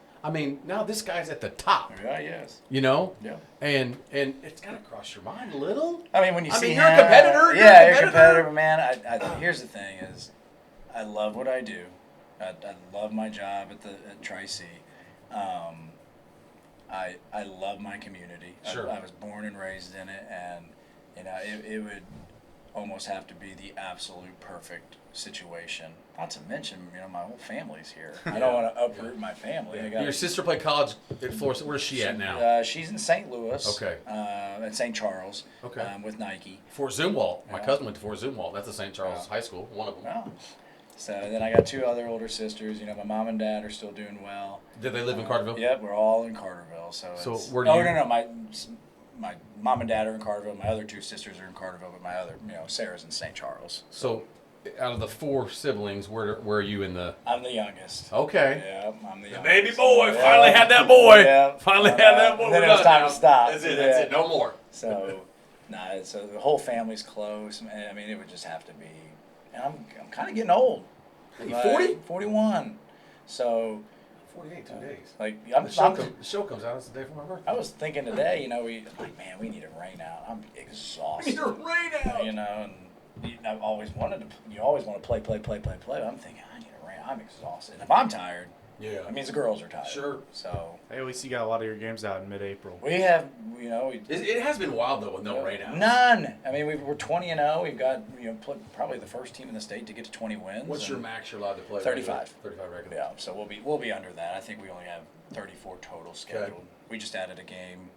now this guy's at the top. Yeah, yes. Yeah. And it's got to cross your mind a little. When you see you're a competitor. You're a competitor, but man, here's the thing is, I love what I do. I love my job at Tri-C. I love my community. Sure. I was born and raised in it, and it would almost have to be the absolute perfect situation. Not to mention, my whole family's here. I don't want to uproot my family. Your sister played college at Florida. Where's she at now? She's in St. Louis. Okay. At St. Charles. Okay. With Nike. Fort Zumwalt. My cousin went to Fort Zumwalt. That's a St. Charles high school. One of them. Oh. So then I got 2 other older sisters. My mom and dad are still doing well. Did they live in Carterville? Yep, we're all in Carterville. So where do you? No. My mom and dad are in Carterville. My other 2 sisters are in Carterville, but my other, Sarah's in St. Charles. So, out of the 4 siblings, where are you in the? I'm the youngest. Okay. Yep, I'm the youngest. Baby boy, finally had that boy. Yeah. Finally had that boy. Then it was time to stop. That's it. No more. So, Nah, so the whole family's close. I mean, it would just have to be. And I'm kind of getting old. Hey, 40? 41. So. 48, 2 days. Like The show comes out. It's the day for my birthday. I was thinking today, you know, we need a rain out. I'm exhausted. We need a rain out. You know, and I've always wanted to. You always want to play. I'm thinking I need a rain. I'm exhausted. And if I'm tired, that means the girls are tired. Sure. So. Hey, at least you got a lot of your games out in mid-April. We have, you know. It has been wild though with no rain out. None. I mean, we're 20-0. We've got probably the first team in the state to get to 20 wins. What's your max you're allowed to play? 35. 35 regular. Yeah. So we'll be under that. I think we only have 34 total scheduled. Okay. We just added a game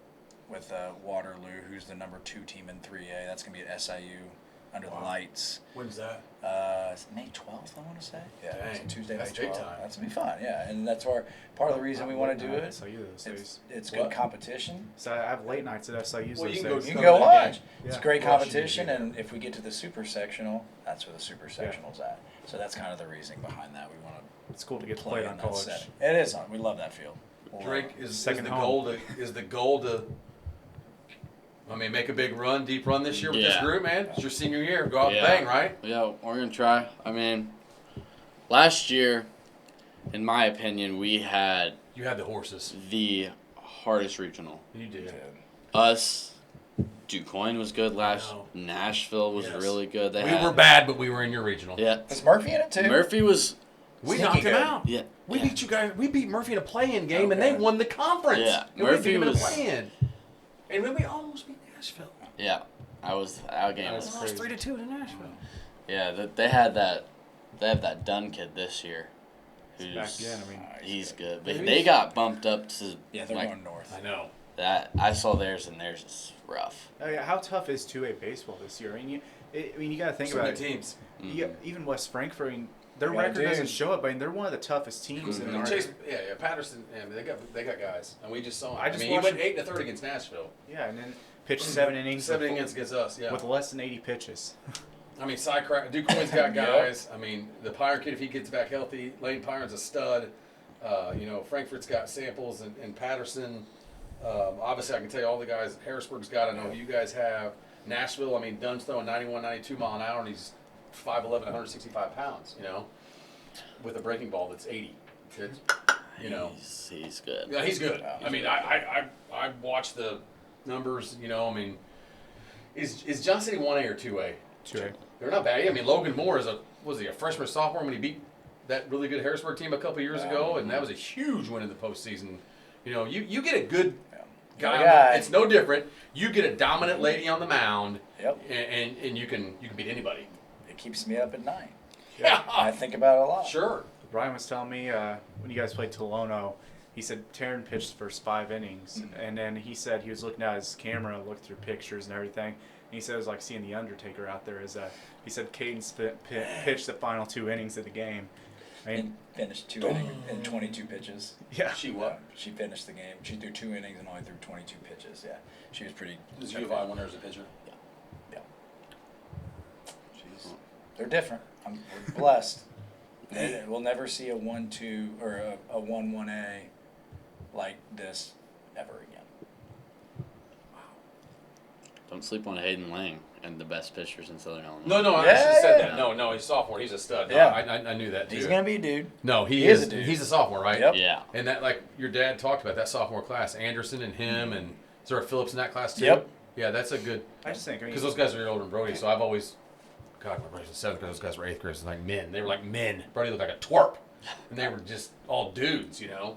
with Waterloo, who's the number 2 team in 3A. That's gonna be at SIU under the lights. When's that? It's May 12th, I want to say. Yeah, Dang. it's Tuesday, That's May 12th. big time. That's gonna be fun. Yeah, and that's part of the reason we want to do it. SIU those days. It's good competition. So I have late nights at SIU. Well, those you days. You can go watch. Yeah. It's great Well, competition, and if we get to the super sectional, that's where the super sectional's at. So that's kind of the reasoning behind that. We want to. It's cool to get to play play on in that college. setting. It is. We love that field. Drake is Second the home. goal to make a big run, deep run this year with this group, man. It's your senior year. Go out and bang, right? Yeah, we're going to try. I mean, last year, in my opinion, You had the horses. the hardest regional. You did. Us, DuQuoin was good last. Nashville was really good. We were bad, but we were in your regional. Yeah. Was Murphy in it too? Murphy was. We Sneaky knocked him good. out. Yeah. We beat you guys. We beat Murphy in a play-in game, and they won the conference. Yeah, And Murphy we beat him in a was- play-in. And then we almost beat Nashville. Yeah. Our game was We lost 3-2 to Nashville. Yeah, they have that Dunn kid this year. Who's Back again, I mean, he's good, Maybe but they got bumped up to Yeah, they're like going north. I know. that. I saw theirs and theirs is rough. Oh, yeah, how tough is 2A baseball this year? I mean, you got to think Some about good it. teams. Even West Frankfurt. I mean, their Yeah, record dude. doesn't show it, but they're one of the toughest teams in And our. Chase, Patterson, they got guys, and we just saw him. I just he watched went him- 8 in the third against Nashville. Yeah, and then pitched 7 innings. 7 with- innings against us. Yeah. with less than 80 pitches. I mean, DuQuoin's got guys. I mean, the Pyre kid, if he gets back healthy, Lane Pyron's a stud. Frankfurt's got Samples and Patterson. Obviously, I can tell you all the guys. Harrisburg's got. I know you guys have. Nashville, I mean, Dunn's throwing 91, 92 mile an hour, and he's 5'11", 165 pounds. With a breaking ball that's 80. He's good. Yeah, he's good. I mean, I watched the numbers. I mean, is John City 1A or 2A? 2A. They're not bad. I mean, Logan Moore was he a freshman or sophomore when he beat that really good Harrisburg team a couple years ago, and that was a huge win in the postseason. You get a good guy. It's no different. You get a dominant lady on the mound, and you can beat anybody. It keeps me up at night. Yeah, I think about it a lot. Sure. Brian was telling me when you guys played Tolono, he said Taryn pitched the first 5 innings, and then he said he was looking at his camera, looked through pictures and everything, and he said it was like seeing the Undertaker out there. He said Cadence pitched the final 2 innings of the game. I mean, And finished 2 innings in 22 pitches. yeah. She what? She finished the game. She threw 2 innings and only threw 22 pitches. Yeah, she was pretty. Is U of I winner as a pitcher? Yeah. They're different. We're blessed. We'll never see a 1-2 or a 1-1A like this ever again. Don't sleep on Hayden Lang and the best pitchers in Southern Illinois. No, I just said that. No, he's sophomore. He's a stud. No, Yeah. I knew that too. He's gonna be a dude. No, he is is. a dude. He's a sophomore, right? Yep. Yeah. And that, like your dad talked about, that sophomore class, Anderson and him, and is there a Phillips in that class too? Yep. Yeah, that's a good. I just think Because those guys are older than Brody, so I've always, God, my brother's in 7th grade. Those guys were 8th graders, like men. They were like men. Brody looked like a twerp, and they were just all dudes, Yeah.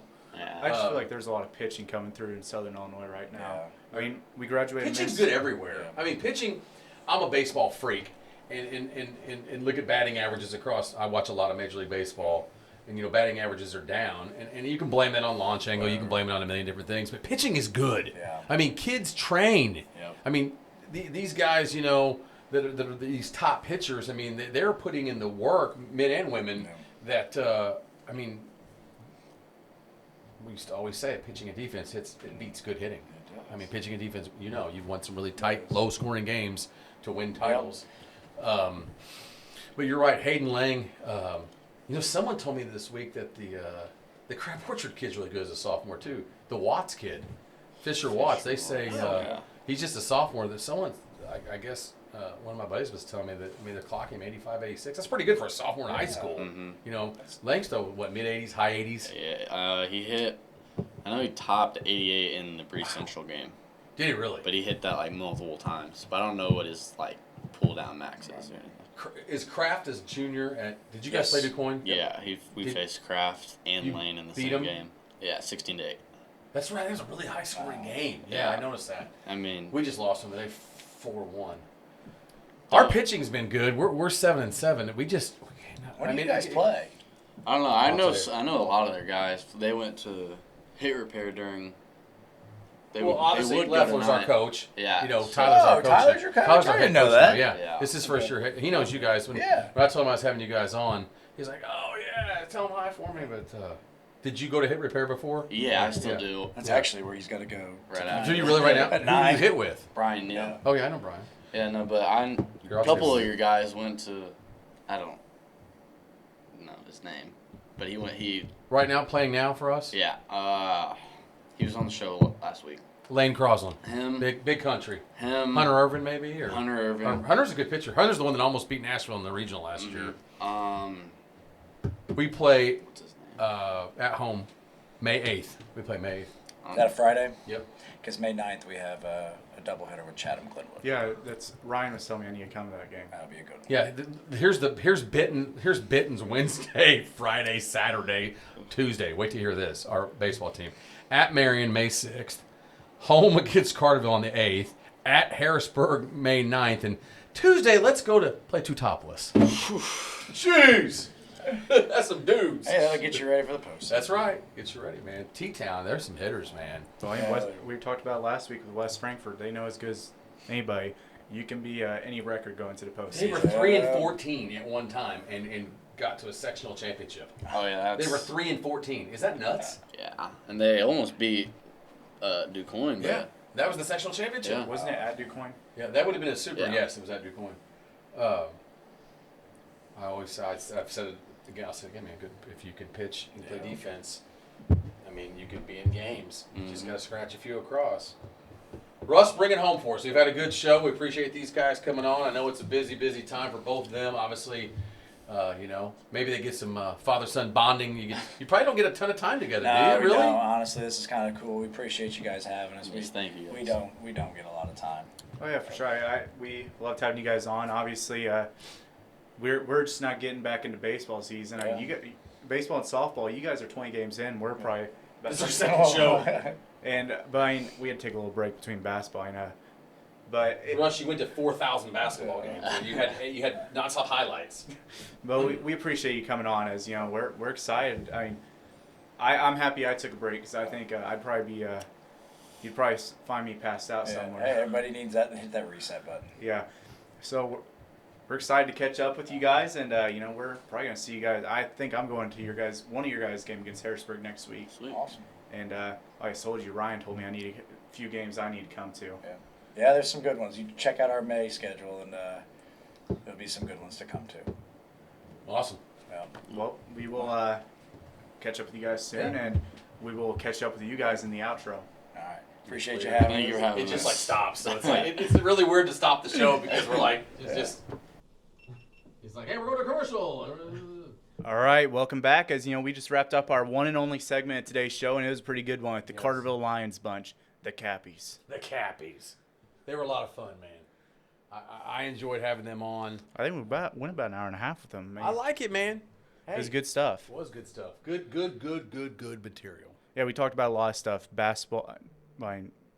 I just feel like there's a lot of pitching coming through in Southern Illinois right now. Yeah. I mean, we graduated. Pitching's good everywhere. I mean, pitching. I'm a baseball freak, and look at batting averages across. I watch a lot of Major League Baseball, and batting averages are down, and you can blame that on launch angle. You can blame it on a million different things, but pitching is good. Yeah. I mean, kids train. Yep. I mean, these guys, that are these top pitchers. I mean, they're putting in the work, men and women. Yeah. That I mean, we used to always say it, pitching and defense it beats good hitting. I mean, pitching and defense, you've won some really tight, low-scoring games to win titles. But you're right, Hayden Lang. Someone told me this week that the Crab Orchard kid's really good as a sophomore too. The Watts kid, Fisher Watts. They say he's just a sophomore. That I guess one of my buddies was telling me that they're clocking him 85, 86. That's pretty good for a sophomore in high school. Mm-hmm. You know, Langsto, what, mid-80s, high 80s? Yeah, he hit. I know he topped 88 in the Bree Central game. Did he really? But he hit that like multiple times. But I don't know what his like pull down max is or anything. Is Kraft as junior at? Did you guys play DuQuoin? Yeah, we faced Kraft and Lane in the same game. Yeah, 16-8. That's right. It was a really high scoring game. Yeah, I noticed that. I mean, we just lost them today, 4-1. Our pitching's been good. We're 7-7. We just. When do you guys play? I don't know. I know a lot of their guys. They went to hit repair during. Obviously, Leffler's our coach. Yeah. You know, Tyler's our coach. Tyler's your coach. I didn't know that. Yeah. This is first year. He knows you guys. When I told him I was having you guys on, he's like, "Oh yeah, tell him hi for me." But did you go to hit repair before? Yeah, I still do. That's actually where he's got to go. Right now. Do you really right now? At Who 9. do you hit with? Brian Neal. Oh yeah, I know Brian. Yeah, no, but a couple of your guys went to. I don't know his name, but he went. Right now, playing now for us. Yeah. He was on the show last week. Lane Crosland. Him. Big country. Him. Hunter Irvin, maybe? Or Hunter Irvin. Hunter's a good pitcher. Hunter's the one that almost beat Nashville in the regional last year. We play What's his name? at home May 8th. We play May 8th. Is that a Friday? Yep. Because May 9th we have a doubleheader with Chatham Glenwood. Yeah, that's Ryan was telling me I need to come to that game. That'll be a good one. Yeah, here's Bitten's Wednesday, Friday, Saturday, Tuesday. Wait to hear this. Our baseball team at Marion May 6th, home against Carterville on the 8th, at Harrisburg May 9th, and Tuesday let's go to play Two Topless. Jeez, that's some dudes. Hey, that'll get you ready for the post. That's right. Get you ready, man. T-Town, there's some hitters, man. Well, we talked about last week with West Frankfort. They know as good as anybody. You can be any record going to the postseason. They were 3-14 at one time and got to a sectional championship. Oh yeah, They were 3-14. Is that nuts? Yeah, and they almost beat DuQuoin. Yeah, that was the sectional championship. Yeah. Wasn't it at DuQuoin? Yeah, that would have been a super. Yeah. Yes, it was at DuQuoin. I've said it again. I'll say it again, man. Good if you can pitch and play defense. I mean, you could be in games. You just got to scratch a few across. Russ, bring it home for us. We've had a good show. We appreciate these guys coming on. I know it's a busy time for both of them. Obviously, maybe they get some father-son bonding. You probably don't get a ton of time together, do you? Really? No, honestly, this is kind of cool. We appreciate you guys having us. Yes, thank you, guys. We don't get a lot of time. Oh yeah, for sure. We loved having you guys on. Obviously, we're just not getting back into baseball season. I mean, you get baseball and softball. You guys are 20 games in. We're probably This is our second show. but I mean, we had to take a little break between basketball, But Russ, you went to 4,000 basketball games. And you had nonstop highlights. But we appreciate you coming on. As you know, we're excited. I mean, I'm happy I took a break because I think I'd probably be you'd probably find me passed out somewhere. Hey, everybody needs that hit that reset button. Yeah. So we're excited to catch up with you guys, and we're probably gonna see you guys. I think I'm going to one of your guys' game against Harrisburg next week. Sweet. Awesome. And like I told you, Ryan told me I need a few games I need to come to. Yeah, there's some good ones. You check out our May schedule, and there'll be some good ones to come to. Awesome. Yeah. Well, we will catch up with you guys soon, and we will catch up with you guys in the outro. All right. Appreciate you having Thank you for having It just us. stops, so it's like it's really weird to stop the show because we're like it's like, hey, we're going to commercial. All right, welcome back. As you know, we just wrapped up our one and only segment of today's show, and it was a pretty good one with the Carterville Lions bunch, the Capies. The Capies. They were a lot of fun, man. I enjoyed having them on. I think we went about an hour and a half with them. Man. I like it, man. Hey, It was good stuff. It was good stuff. Good material. Yeah, we talked about a lot of stuff. Basketball.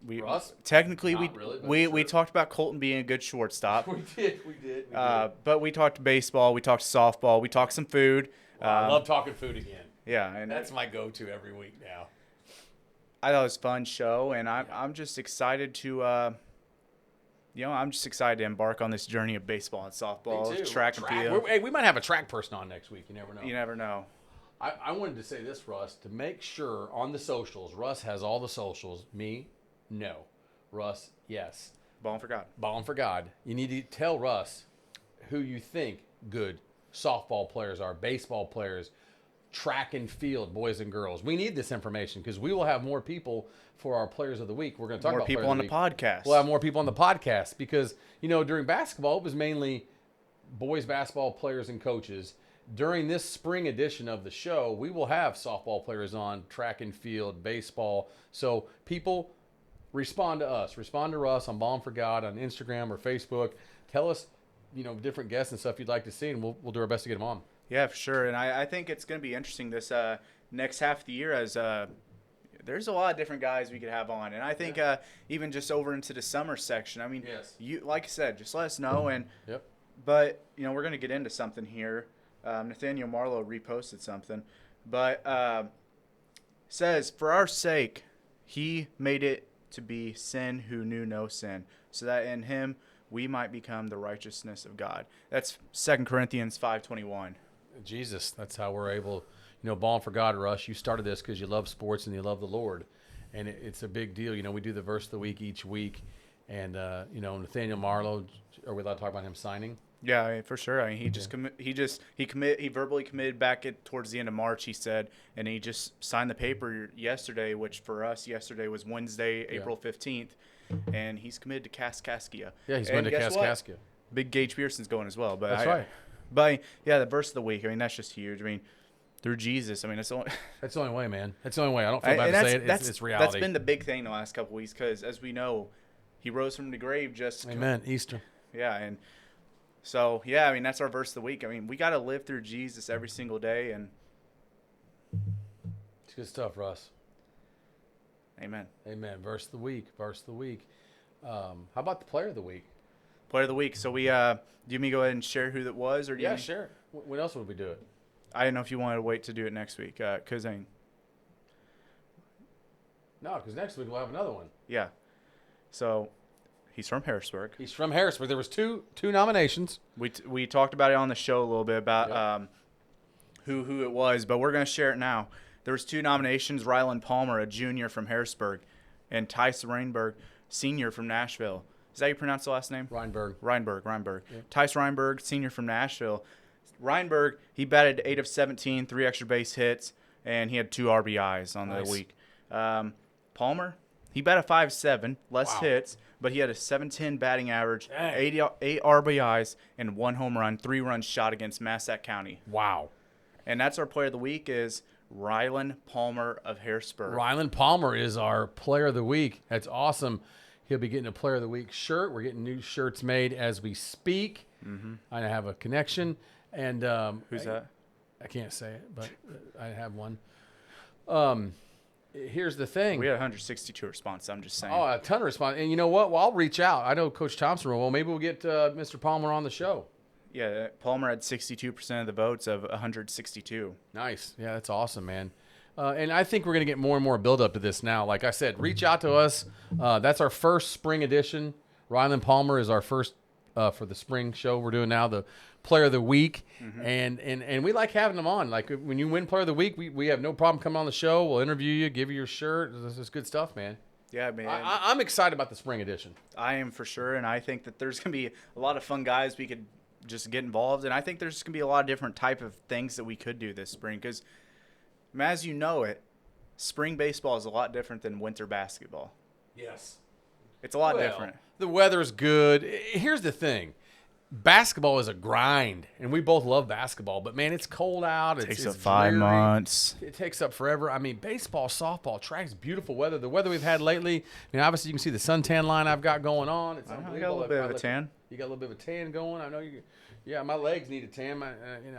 Russ? Technically, Not really, but we sure. talked about Colton being a good shortstop. We did. But we talked baseball. We talked softball. We talked some food. I love talking food again. Yeah, and That's my go-to every week now. I thought it was a fun show, and I'm just excited to. I'm just excited to embark on this journey of baseball and softball, Me too. track and field. Hey, we might have a track person on next week. You never know. You never know. I wanted to say this, Russ, to make sure on the socials. Russ has all the socials. Me, no. Russ, yes. Ballin4God. Ballin4God. You need to tell Russ who you think good softball players are, baseball players, track and field, boys and girls. We need this information because we will have more people for our Players of the Week. We're going to talk about people on the podcast. We'll have more people on the podcast because, during basketball, it was mainly boys basketball players and coaches. During this spring edition of the show, we will have softball players on, track and field, baseball. So people respond to us. Respond to us on Ballin4God on Instagram or Facebook. Tell us, different guests and stuff you'd like to see, and we'll do our best to get them on. Yeah, for sure. And I think it's going to be interesting this next half of the year as there's a lot of different guys we could have on. And I think even just over into the summer section, I mean, yes. you like I said, just let us know. And Yep. But, we're going to get into something here. Nathaniel Marlowe reposted something. But says, for our sake, he made it to be sin who knew no sin, so that in him we might become the righteousness of God. That's 2 Corinthians 5:21. Jesus, that's how we're able, Ballin4God, Rush, you started this because you love sports and you love the Lord. And it's a big deal. We do the verse of the week each week. And, Nathaniel Marlowe, are we allowed to talk about him signing? Yeah, for sure. I mean, he verbally committed back towards the end of March, he said, and he just signed the paper yesterday, which for us yesterday was Wednesday, April 15th, and he's committed to Kaskaskia. Yeah, he's going to Kaskaskia. Big Gage Pearson's going as well. But that's right. But yeah, the verse of the week, I mean, that's just huge. I mean, through Jesus, I mean, that's the only way, man. That's the only way. I don't feel bad to say it. It's reality. That's been the big thing the last couple of weeks because, as we know, he rose from the grave just. Amen. Easter. Yeah, and so, I mean, that's our verse of the week. I mean, we got to live through Jesus every single day. And it's good stuff, Russ. Amen. Amen. Verse of the week. How about the player of the week? Player of the week. So do you want me to go ahead and share who that was? Or Sure. When else would we do it? I didn't know if you wanted to wait to do it next week. No, because next week we'll have another one. Yeah. So he's from Harrisburg. There was two nominations. We talked about it on the show a little bit about who it was, but we're going to share it now. There was two nominations: Ryland Palmer, a junior from Harrisburg, and Tice Reinberg, senior from Nashville. Is that how you pronounce the last name? Reinberg. Yeah. Tice Reinberg, senior from Nashville. Reinberg, he batted 8 of 17, 3 extra base hits, and he had 2 RBIs on the week. Palmer, he batted 5-7, less hits, but he had a 710 batting average, 8 RBIs, and 1 home run, 3 runs shot against Massac County. Wow. And that's our player of the week is Ryland Palmer of Harrisburg. Ryland Palmer is our player of the week. That's awesome. He'll be getting a player of the week shirt. We're getting new shirts made as we speak. Mm-hmm. I have a connection. And who's that? I can't say it, but I have one. Here's the thing. We had 162 responses. I'm just saying. Oh, a ton of response. And you know what? Well, I'll reach out. I know Coach Thompson will. Well, maybe we'll get Mr. Palmer on the show. Yeah, Palmer had 62% of the votes of 162. Nice. Yeah, that's awesome, man. And I think we're going to get more and more build up to this now. Like I said, reach out to us. That's our first spring edition. Ryland Palmer is our first for the spring show we're doing now, the player of the week. Mm-hmm. And we like having them on. Like when you win player of the week, we have no problem coming on the show. We'll interview you, give you your shirt. This is good stuff, man. Yeah, man. I'm excited about the spring edition. I am for sure, and I think that there's going to be a lot of fun guys we could just get involved. And I think there's going to be a lot of different type of things that we could do this spring because, as you know it, spring baseball is a lot different than winter basketball. Yes. It's a lot different. The weather's good. Here's the thing. Basketball is a grind, and we both love basketball. But, man, it's cold out. It takes up 5 months. It takes up forever. I mean, baseball, softball, track's beautiful weather. The weather we've had lately, I mean, obviously you can see the suntan line I've got going on. It's unbelievable. I got a little bit of a tan. You got a little bit of a tan going. I know you. Yeah, my legs need a tan.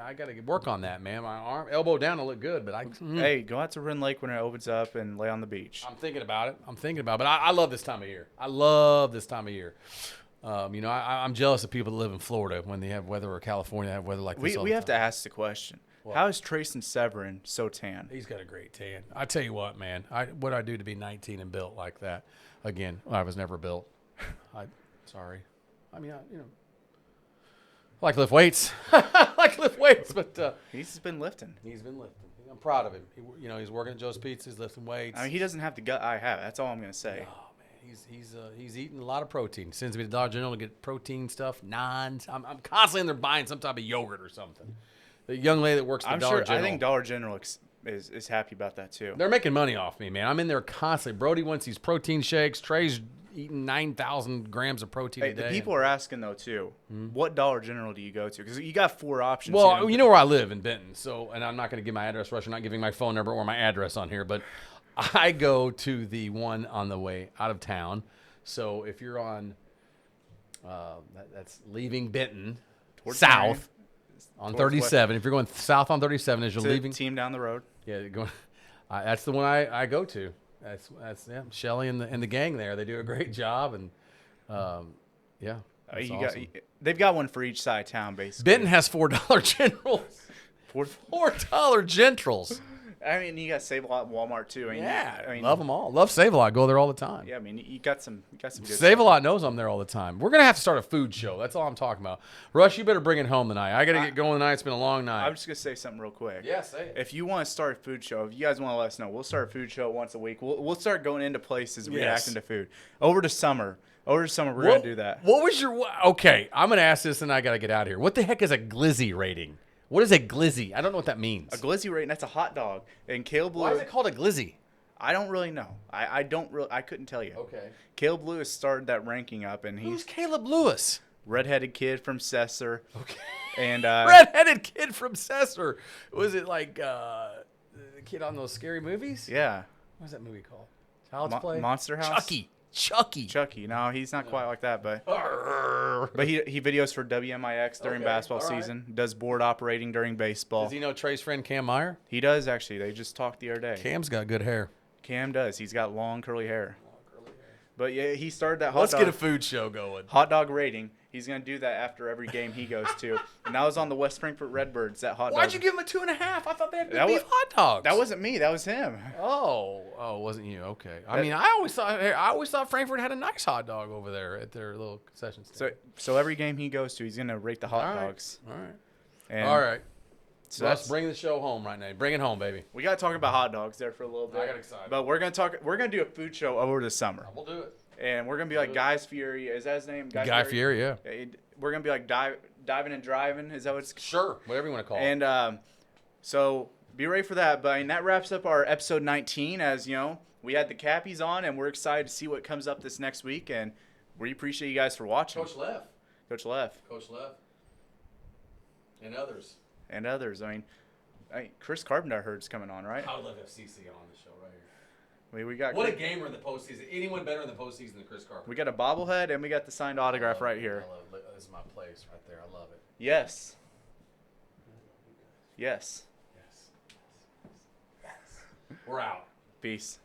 I got to work on that, man. My arm, elbow down to look good, but Hey, go out to Rend Lake when it opens up and lay on the beach. I'm thinking about it. But I love this time of year. I'm jealous of people that live in Florida when they have weather, or California have weather like this. We have to ask the question. What? How is Trayson Severin so tan? He's got a great tan. I tell you what, man. What I do to be 19 and built like that? Again, I was never built. Sorry. I mean, I like to lift weights. But he's been lifting. I'm proud of him. He's working at Joe's Pizza. He's lifting weights. I mean, he doesn't have the gut I have. That's all I'm gonna say. Oh man, he's eating a lot of protein. Sends me to Dollar General to get protein stuff. I'm constantly in there buying some type of yogurt or something. The young lady that works at Dollar General. I think Dollar General is happy about that too. They're making money off me, man. I'm in there constantly. Brody wants these protein shakes. Trey's eating 9,000 grams of protein a day. The people are asking though too. What Dollar General do you go to? Because you got 4 options. Well, here. you know where I live in Benton, so and I'm not going to give my address. Rush, I'm not giving my phone number or my address on here, but I go to the one on the way out of town. So if you're on, that's leaving Benton south on 37. West. If you're going south on 37, as you're leaving, team down the road. Yeah, going. That's the one I go to. That's Shelly and the gang there. They do a great job, and yeah, awesome. They've got one for each side of town, basically. Benton has $4 Generals. $4 Generals. I mean, you got Save-A-Lot, Walmart too. I mean, love them all. Love Save-A-Lot. Go there all the time. Yeah, I mean, you got some good Save-A-Lot knows I'm there all the time. We're gonna have to start a food show. That's all I'm talking about. Rush, you better bring it home tonight. I gotta get going tonight. It's been a long night. I'm just gonna say something real quick. Yeah, say it. If you want to start a food show, if you guys want to let us know, we'll start a food show once a week. We'll start going into places reacting to food. Over the summer, we're gonna do that. What was your? Okay, I'm gonna ask this, and I gotta get out of here. What the heck is a glizzy rating? What is a glizzy? I don't know what that means. A glizzy rating, that's a hot dog. And Caleb Blue. Why is it called a glizzy? I don't really know. I couldn't tell you. Okay. Caleb Lewis started that ranking up, and who's Caleb Lewis? Redheaded kid from Cesar. Okay. And redheaded kid from Cesar. Was it like the kid on those scary movies? Yeah. What was that movie called? Child's Play? Monster House. Chucky. No, he's not quite like that, but he videos for WMIX during basketball season. Does board operating during baseball. Does he know Trey's friend Cam Meyer? He does, actually. They just talked the other day. Cam's got good hair. Cam does. He's got long curly hair. But yeah, he started that hot Let's dog. get a food show going. Hot dog rating. He's going to do that after every game he goes to. And that was on the West Springfield Redbirds, that hot dog. Why'd you give him a 2.5? I thought they had good beef hot dogs. That wasn't me. That was him. Oh, it wasn't you. Okay. I mean, I always thought Frankfurt had a nice hot dog over there at their little concession stand. So every game he goes to, he's going to rate the hot dogs. All right. So let's bring the show home right now. Bring it home, baby. We got to talk about hot dogs there for a little bit. I got excited. But we're going to do a food show over the summer. We'll do it. And we're going to be like Guy's Fury. Is that his name? Guy Fieri, yeah. We're going to be like diving and driving. Is that what it's called? Sure. Whatever you want to call it. And so be ready for that. But I mean, that wraps up our episode 19. As you know, we had the Capies on, and we're excited to see what comes up this next week. And we appreciate you guys for watching. Coach Leff. And others. I mean, Chris Carpenter I heard is coming on, right? I would love FCC on the show right here. We got what a gamer in the postseason. Anyone better in the postseason than Chris Carpenter? We got a bobblehead, and we got the signed autograph right here. This is my place right there. I love it. Yes. We're out. Peace.